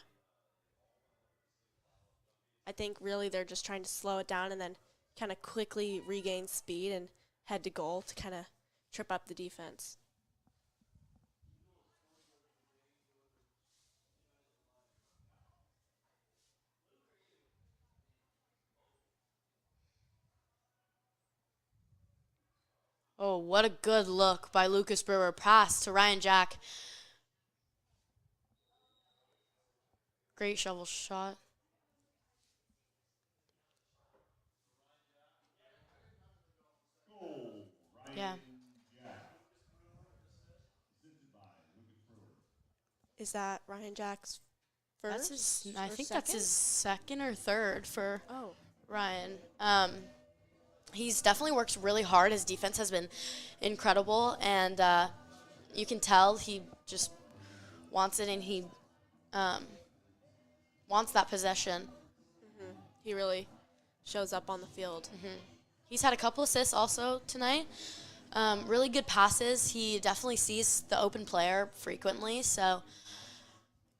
I think really they're just trying to slow it down and then kind of quickly regain speed and head to goal to kind of trip up the defense. Oh, what a good look by Lucas Brewer. Pass to Ryan Jack. Great shovel shot. Yeah. Is that Ryan Jack's That's first? his. I or think second? that's his second or third for Oh, Ryan. He's definitely worked really hard. His defense has been incredible, and you can tell he just wants it, and he um, wants that possession. he really shows up on the field. He's had a couple assists also tonight. Really good passes. He definitely sees the open player frequently, so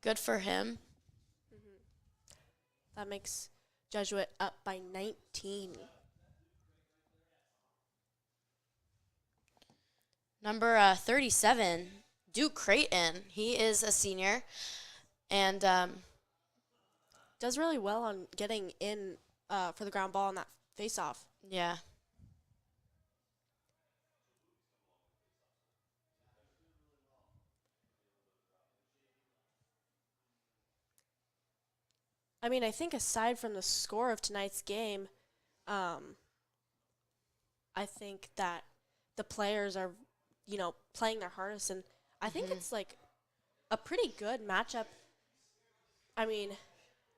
good for him. That makes Jesuit up by 19. Number 37, Duke Creighton. He is a senior, and Does really well on getting in for the ground ball on that face-off. yeah. I mean, I think aside from the score of tonight's game, I think that the players are, playing their hardest, and I think it's like a pretty good matchup. I mean,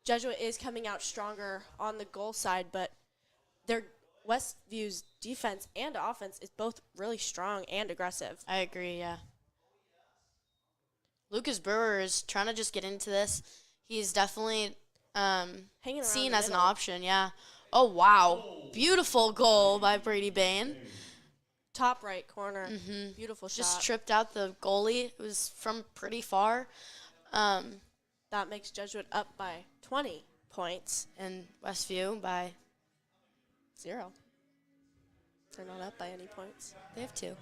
Jesuit is coming out stronger on the goal side, but their Westview's defense and offense is both really strong and aggressive. I agree, yeah. Lucas Brewer is trying to just get into this. He's definitely Hanging around seen the as an middle. option, yeah. Oh, wow. Beautiful goal by Brady Bain. Top right corner. Beautiful Just shot. tripped out the goalie. It was from pretty far. That makes Jesuit up by 20 points. And Westview by 0. They're not up by any points. they have 2.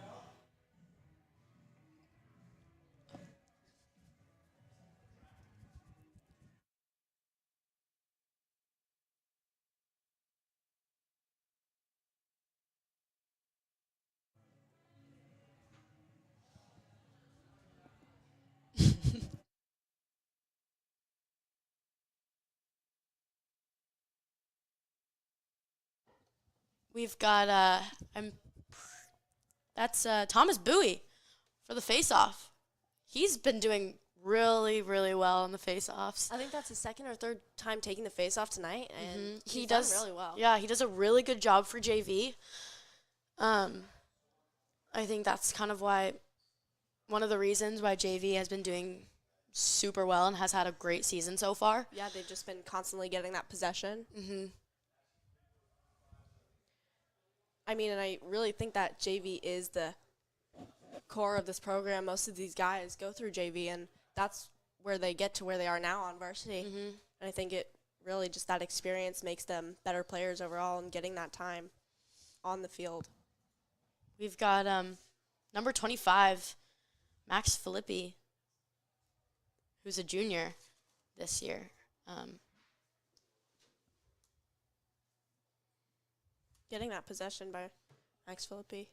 We've got that's Thomas Bowie for the face-off. He's been doing really, really well in the face-offs. I think that's his second or third time taking the face off tonight, and He he's does done really well. Yeah, he does a really good job for JV. I think that's kind of why one of the reasons why JV has been doing super well and has had a great season so far. Yeah, they've just been constantly getting that possession. I mean, and I really think that JV is the core of this program. Most of these guys go through JV, and that's where they get to where they are now on varsity. And I think it really just that experience makes them better players overall and getting that time on the field. We've got number 25, Max Filippi, who's a junior this year. Getting that possession by Max Filippi.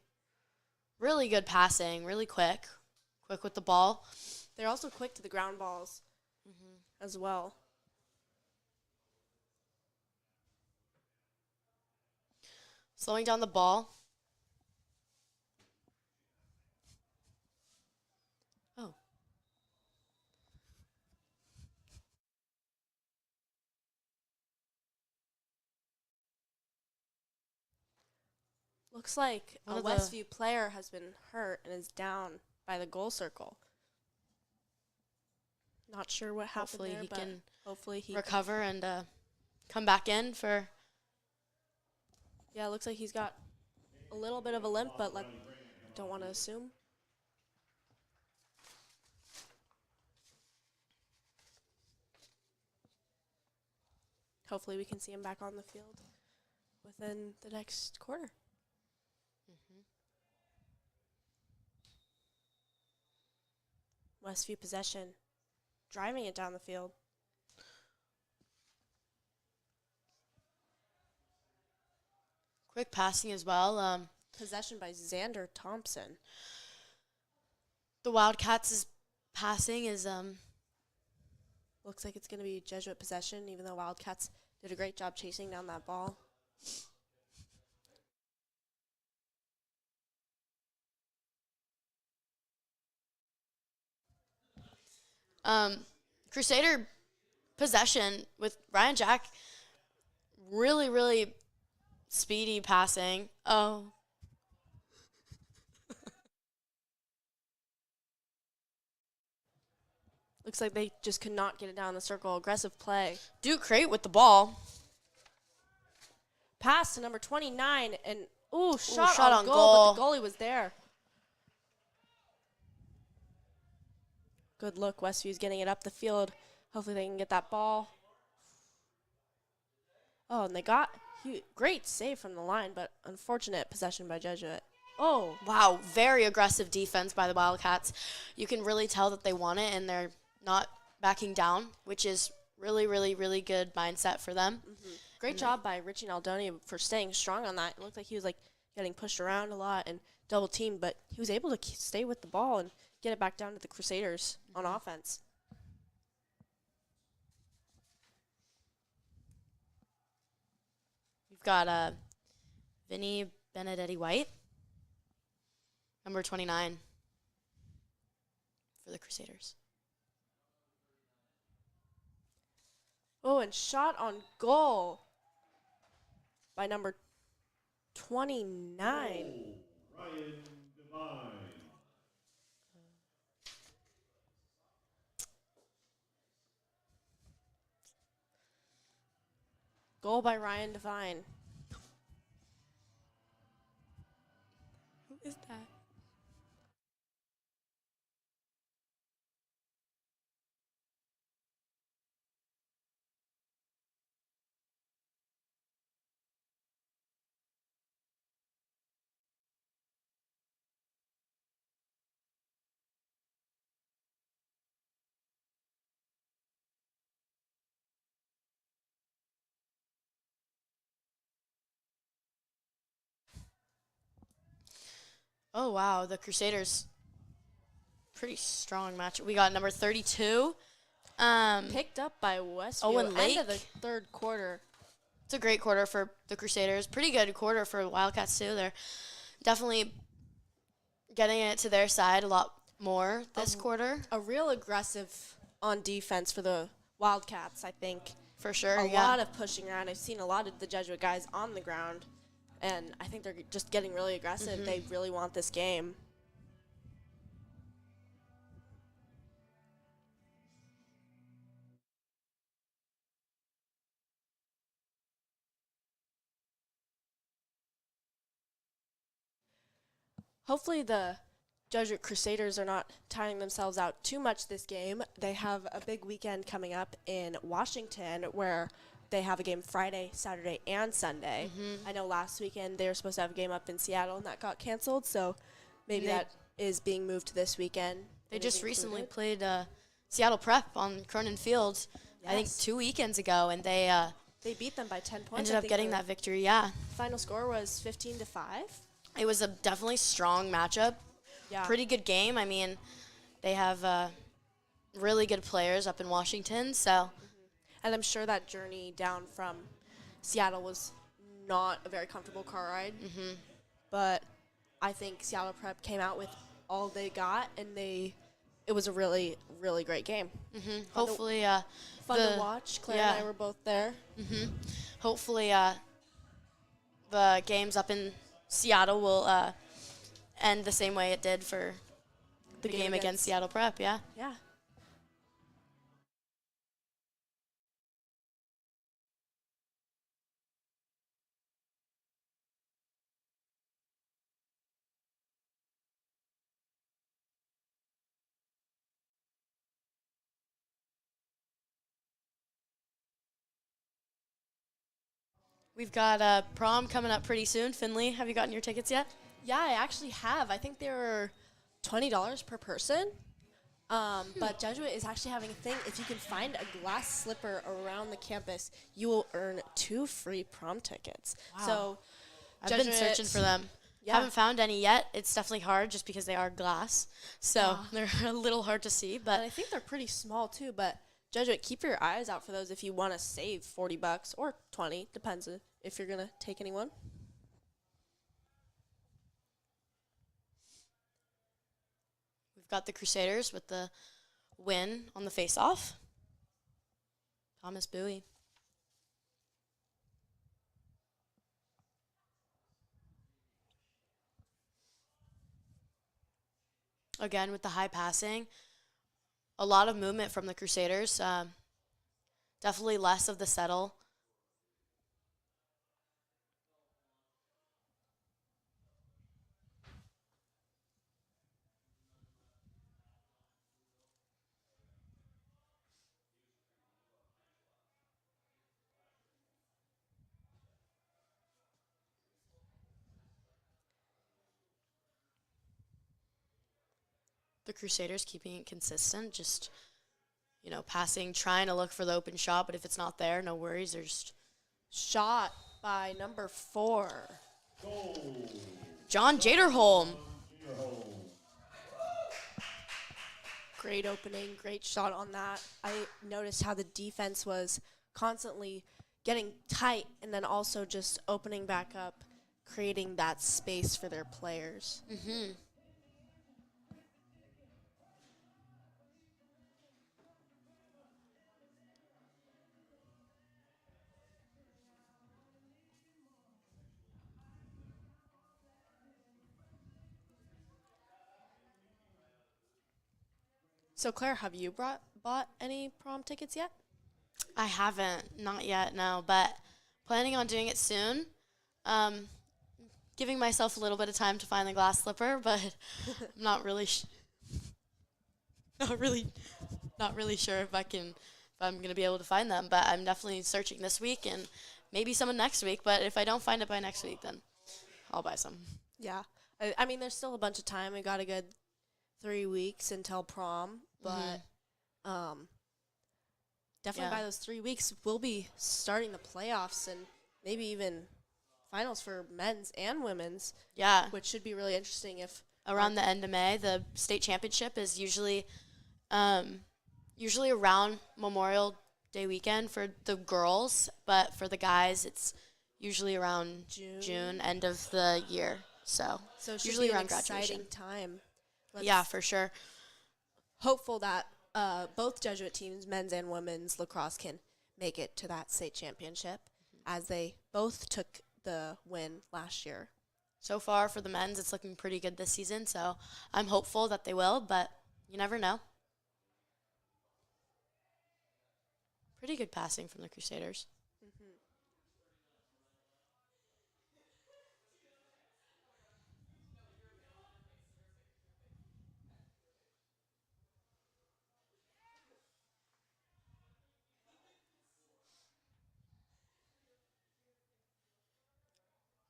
Really good passing, really quick with the ball. They're also quick to the ground balls as well. Slowing down the ball. Oh. Looks like One a of the- Westview player has been hurt and is down by the goal circle. Not sure what happened Hopefully there, he but can hopefully he recover and come back in for. Yeah, it looks like he's got a little bit of a limp, but don't want to assume. Hopefully we can see him back on the field within the next quarter. Westview possession, driving it down the field. Quick passing as well. Possession by Xander Thompson. The Wildcats' passing is Looks like it's going to be Jesuit possession, even though Wildcats did a great job chasing down that ball. Crusader possession with Ryan Jack, really, really speedy passing. Oh. Looks like they just could not get it down the circle. Aggressive play. Duke Crate with the ball. Pass to number 29, and shot on goal, but the goalie was there. Good look. Westview's getting it up the field. Hopefully they can get that ball. Oh, and they got great save from the line, but unfortunate possession by Jesuit. Oh. Wow, very aggressive defense by the Wildcats. You can really tell that they want it, and they're not backing down, which is really, really, really good mindset for them. Mm-hmm. Great job by Richie Naldoni for staying strong on that. It looked like he was like getting pushed around a lot and double teamed, but he was able to stay with the ball and get it back down to the Crusaders on offense. We've got Vinny Benedetti White, number 29 for the Crusaders. Oh, and shot on goal by number 29. Ryan Devine. Goal by Ryan Devine. Who is that? Oh, wow. The Crusaders, pretty strong match. We got number 32. Picked up by Westview. Owen Lake. End of the third quarter. It's a great quarter for the Crusaders. Pretty good quarter for Wildcats, too. They're definitely getting it to their side a lot more this quarter. A real aggressive on defense for the Wildcats, I think. For sure, A lot of pushing around. I've seen a lot of the Jesuit guys on the ground. And I think they're just getting really aggressive. Mm-hmm. They really want this game. Hopefully the Jesuit Crusaders are not tiring themselves out too much this game. They have a big weekend coming up in Washington where they have a game Friday, Saturday, and Sunday. I know last weekend they were supposed to have a game up in Seattle, and that got canceled, so maybe that is being moved to this weekend. They just recently played Seattle Prep on Cronin Field, I think 2 weekends ago, and they beat them by 10 points. ended up getting that victory, yeah. Final score was 15-5. It was a definitely strong matchup. Yeah. Pretty good game. I mean, they have really good players up in Washington, so. And I'm sure that journey down from Seattle was not a very comfortable car ride. But I think Seattle Prep came out with all they got, and it was a really, really great game. Hopefully, Fun to watch. Claire and I were both there. Hopefully, the games up in Seattle will end the same way it did for the game against Seattle Prep, yeah. Yeah. We've got prom coming up pretty soon. Finley, have you gotten your tickets yet? Yeah, I actually have. I think they were $20 per person. But Jesuit is actually having a thing. If you can find a glass slipper around the campus, you will earn 2 free prom tickets. Wow. So I've been searching for them. Yeah. Haven't found any yet. It's definitely hard just because they are glass. So they're a little hard to see. But and I think they're pretty small too. But Jesuit, keep your eyes out for those if you want to save $40 or 20. Depends if you're going to take anyone. We've got the Crusaders with the win on the face-off. Thomas Bowie. Again, with the high passing, a lot of movement from the Crusaders. Definitely less of the settle. The Crusaders keeping it consistent, just, passing, trying to look for the open shot, but if it's not there, no worries. They're just Shot by number 4. Goal. John Jaderholm. Great opening, great shot on that. I noticed how the defense was constantly getting tight and then also just opening back up, creating that space for their players. Mm-hmm. So, Claire, have you bought any prom tickets yet? I haven't, not yet, no, but planning on doing it soon. Giving myself a little bit of time to find the glass slipper, but I'm not really, not really sure if I'm gonna be able to find them. But I'm definitely searching this week and maybe some next week. But if I don't find it by next week, then I'll buy some. Yeah. I mean, there's still a bunch of time. We got a good 3 weeks until prom, but definitely by those 3 weeks, we'll be starting the playoffs and maybe even finals for men's and women's. Yeah. Which should be really interesting if around the end of May, the state championship is usually around Memorial Day weekend for the girls, but for the guys, it's usually around June, end of the year. So it should usually be an around exciting graduation. time. Yeah, for sure. Hopeful that both Jesuit teams, men's and women's lacrosse, can make it to that state championship, as they both took the win last year. So far for the men's, it's looking pretty good this season, so I'm hopeful that they will, but you never know. Pretty good passing from the Crusaders.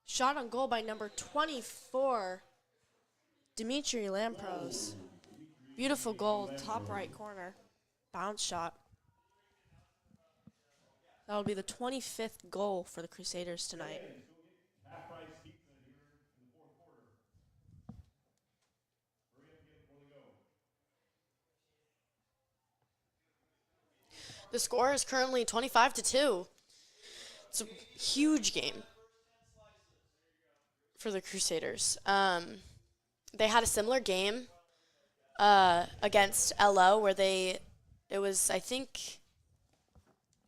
Shot on goal by number 24, Dimitri Lampros. Beautiful goal, top right corner. Bounce shot. That'll be the 25th goal for the Crusaders tonight. Half-price pizza here in the fourth quarter. Hurry up and get it before they go. The score is currently 25-2. It's a huge game for the Crusaders. They had a similar game against LO where it was, I think,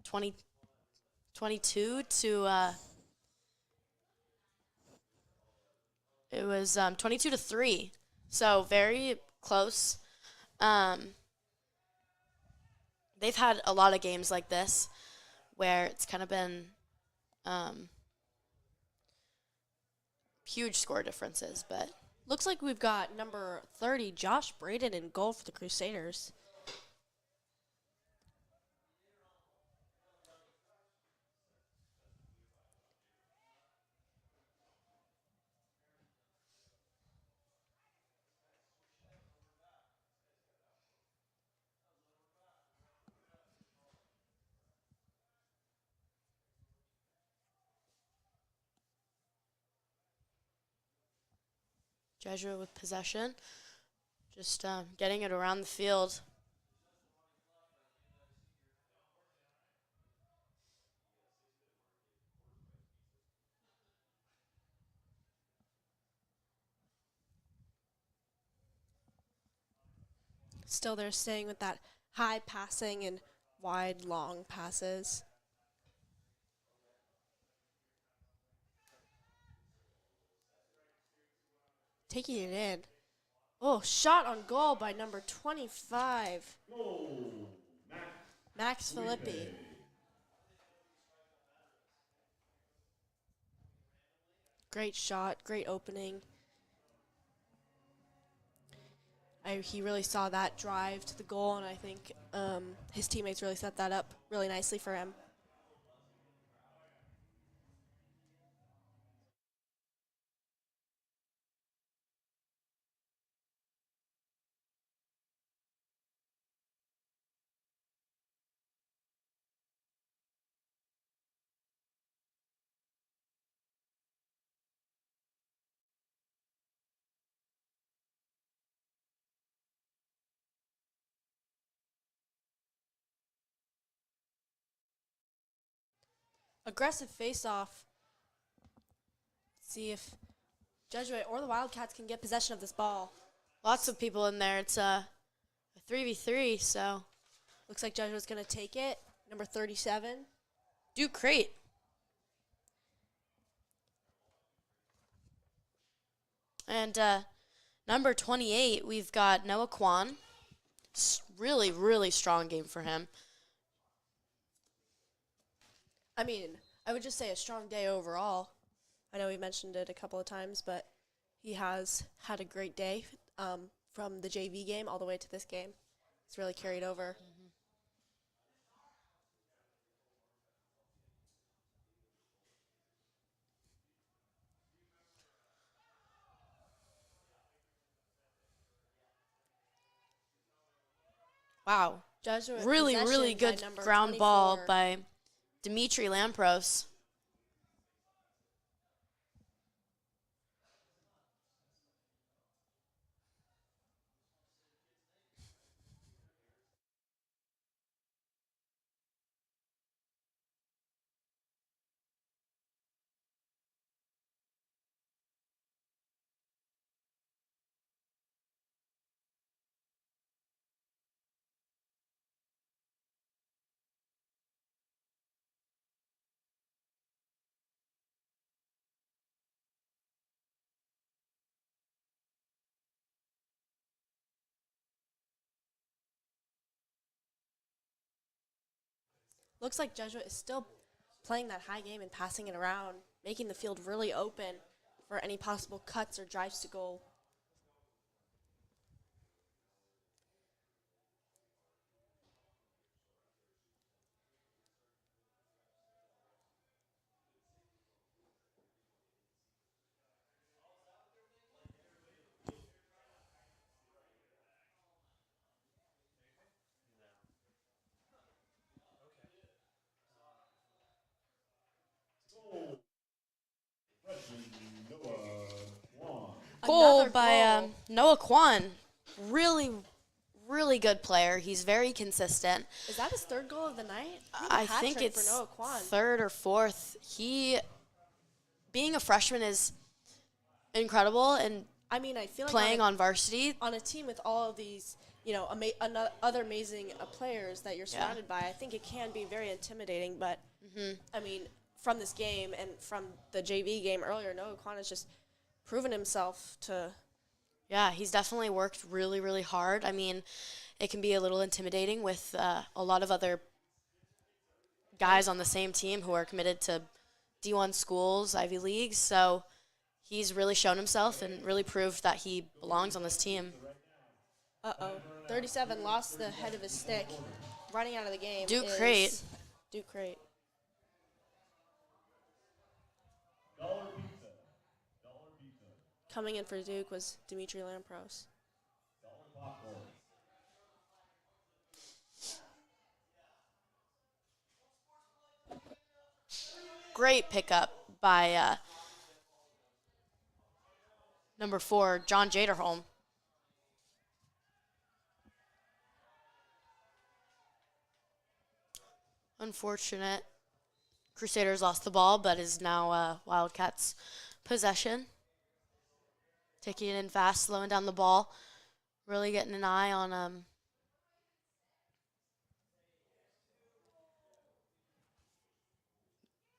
22 to it was 22 to 3. So very close. They've had a lot of games like this where it's kind of been huge score differences, but Looks like we've got number 30, Josh Braden, in goal for the Crusaders. Jesuit with possession, just getting it around the field. Still, they're staying with that high passing and wide, long passes. Taking it in. Oh, shot on goal by number 25, Goal, Max Filippi. Great shot, great opening. He really saw that drive to the goal, and I think his teammates really set that up really nicely for him. Aggressive face-off. See if Jesuit or the Wildcats can get possession of this ball. Lots of people in there. It's a 3v3, so Looks like Jesuit's going to take it. Number 37. Duke Crate. And number 28, we've got Noah Kwan. Really, really strong game for him. I mean, I would just say a strong day overall. I know we mentioned it a couple of times, but he has had a great day from the JV game all the way to this game. It's really carried over. Wow. Jesuit Really, possession really by good number ground ball 24. by Dimitri Lampros. Looks like Jesuit is still playing that high game and passing it around, making the field really open for any possible cuts or drives to goal. Goal, freshman Noah Kwan. Goal Another by goal. Noah Kwan. Really, really good player. He's very consistent. Is that his third goal of the night? I Hat think trick it's for Noah Kwan. third or fourth. Being a freshman is incredible, and I mean, I feel like playing on varsity, on a team with all of these, other amazing players that you're surrounded by, I think it can be very intimidating. But I mean, from this game and from the JV game earlier, Noah Kwan has just proven himself to. yeah, he's definitely worked really, really hard. I mean, it can be a little intimidating with a lot of other guys on the same team who are committed to D1 schools, Ivy Leagues. So he's really shown himself and really proved that he belongs on this team. 37 lost the head of his stick. Running out of the game. Duke is Crate. Duke Crate. Dollar Pizza. Dollar Pizza. Coming in for Duke was Dimitri Lampros. Dollar Popcorn. Great pickup by number 4, John Jaderholm. Unfortunate. Crusaders lost the ball, but is now Wildcats' possession. Taking it in fast, slowing down the ball. Really getting an eye on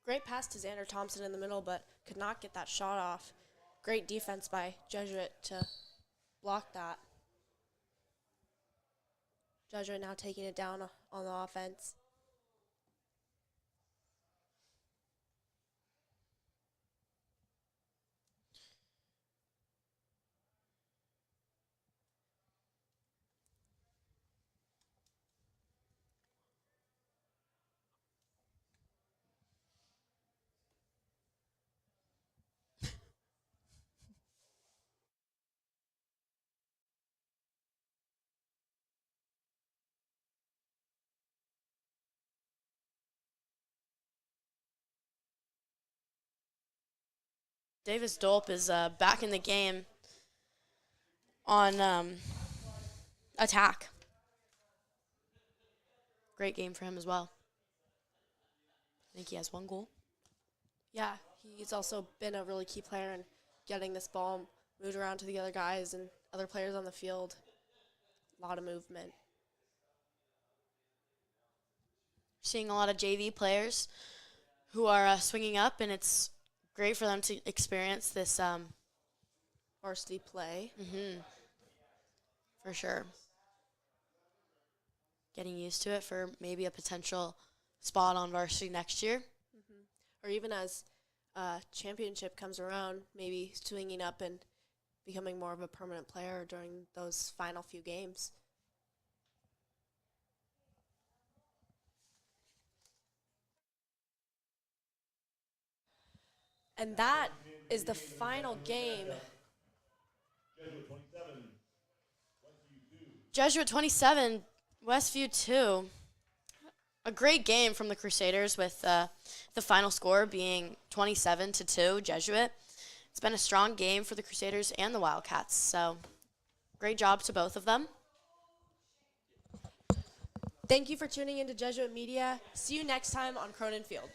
Great pass to Xander Thompson in the middle, but could not get that shot off. Great defense by Jesuit to block that. Jesuit now taking it down on the offense. Davis Dolp is back in the game on attack. Great game for him as well. I think he has 1 goal. Yeah, he's also been a really key player in getting this ball moved around to the other guys and other players on the field. A lot of movement. Seeing a lot of JV players who are swinging up, and it's great for them to experience this Varsity play. For sure. Getting used to it for maybe a potential spot on varsity next year. Or even as championship comes around, maybe swinging up and becoming more of a permanent player during those final few games. And that is the final game. Jesuit 27, Westview 2. Jesuit 27, Westview 2. A great game from the Crusaders with the final score being 27-2, Jesuit. It's been a strong game for the Crusaders and the Wildcats, so great job to both of them. Thank you for tuning into Jesuit Media. See you next time on Cronin Field.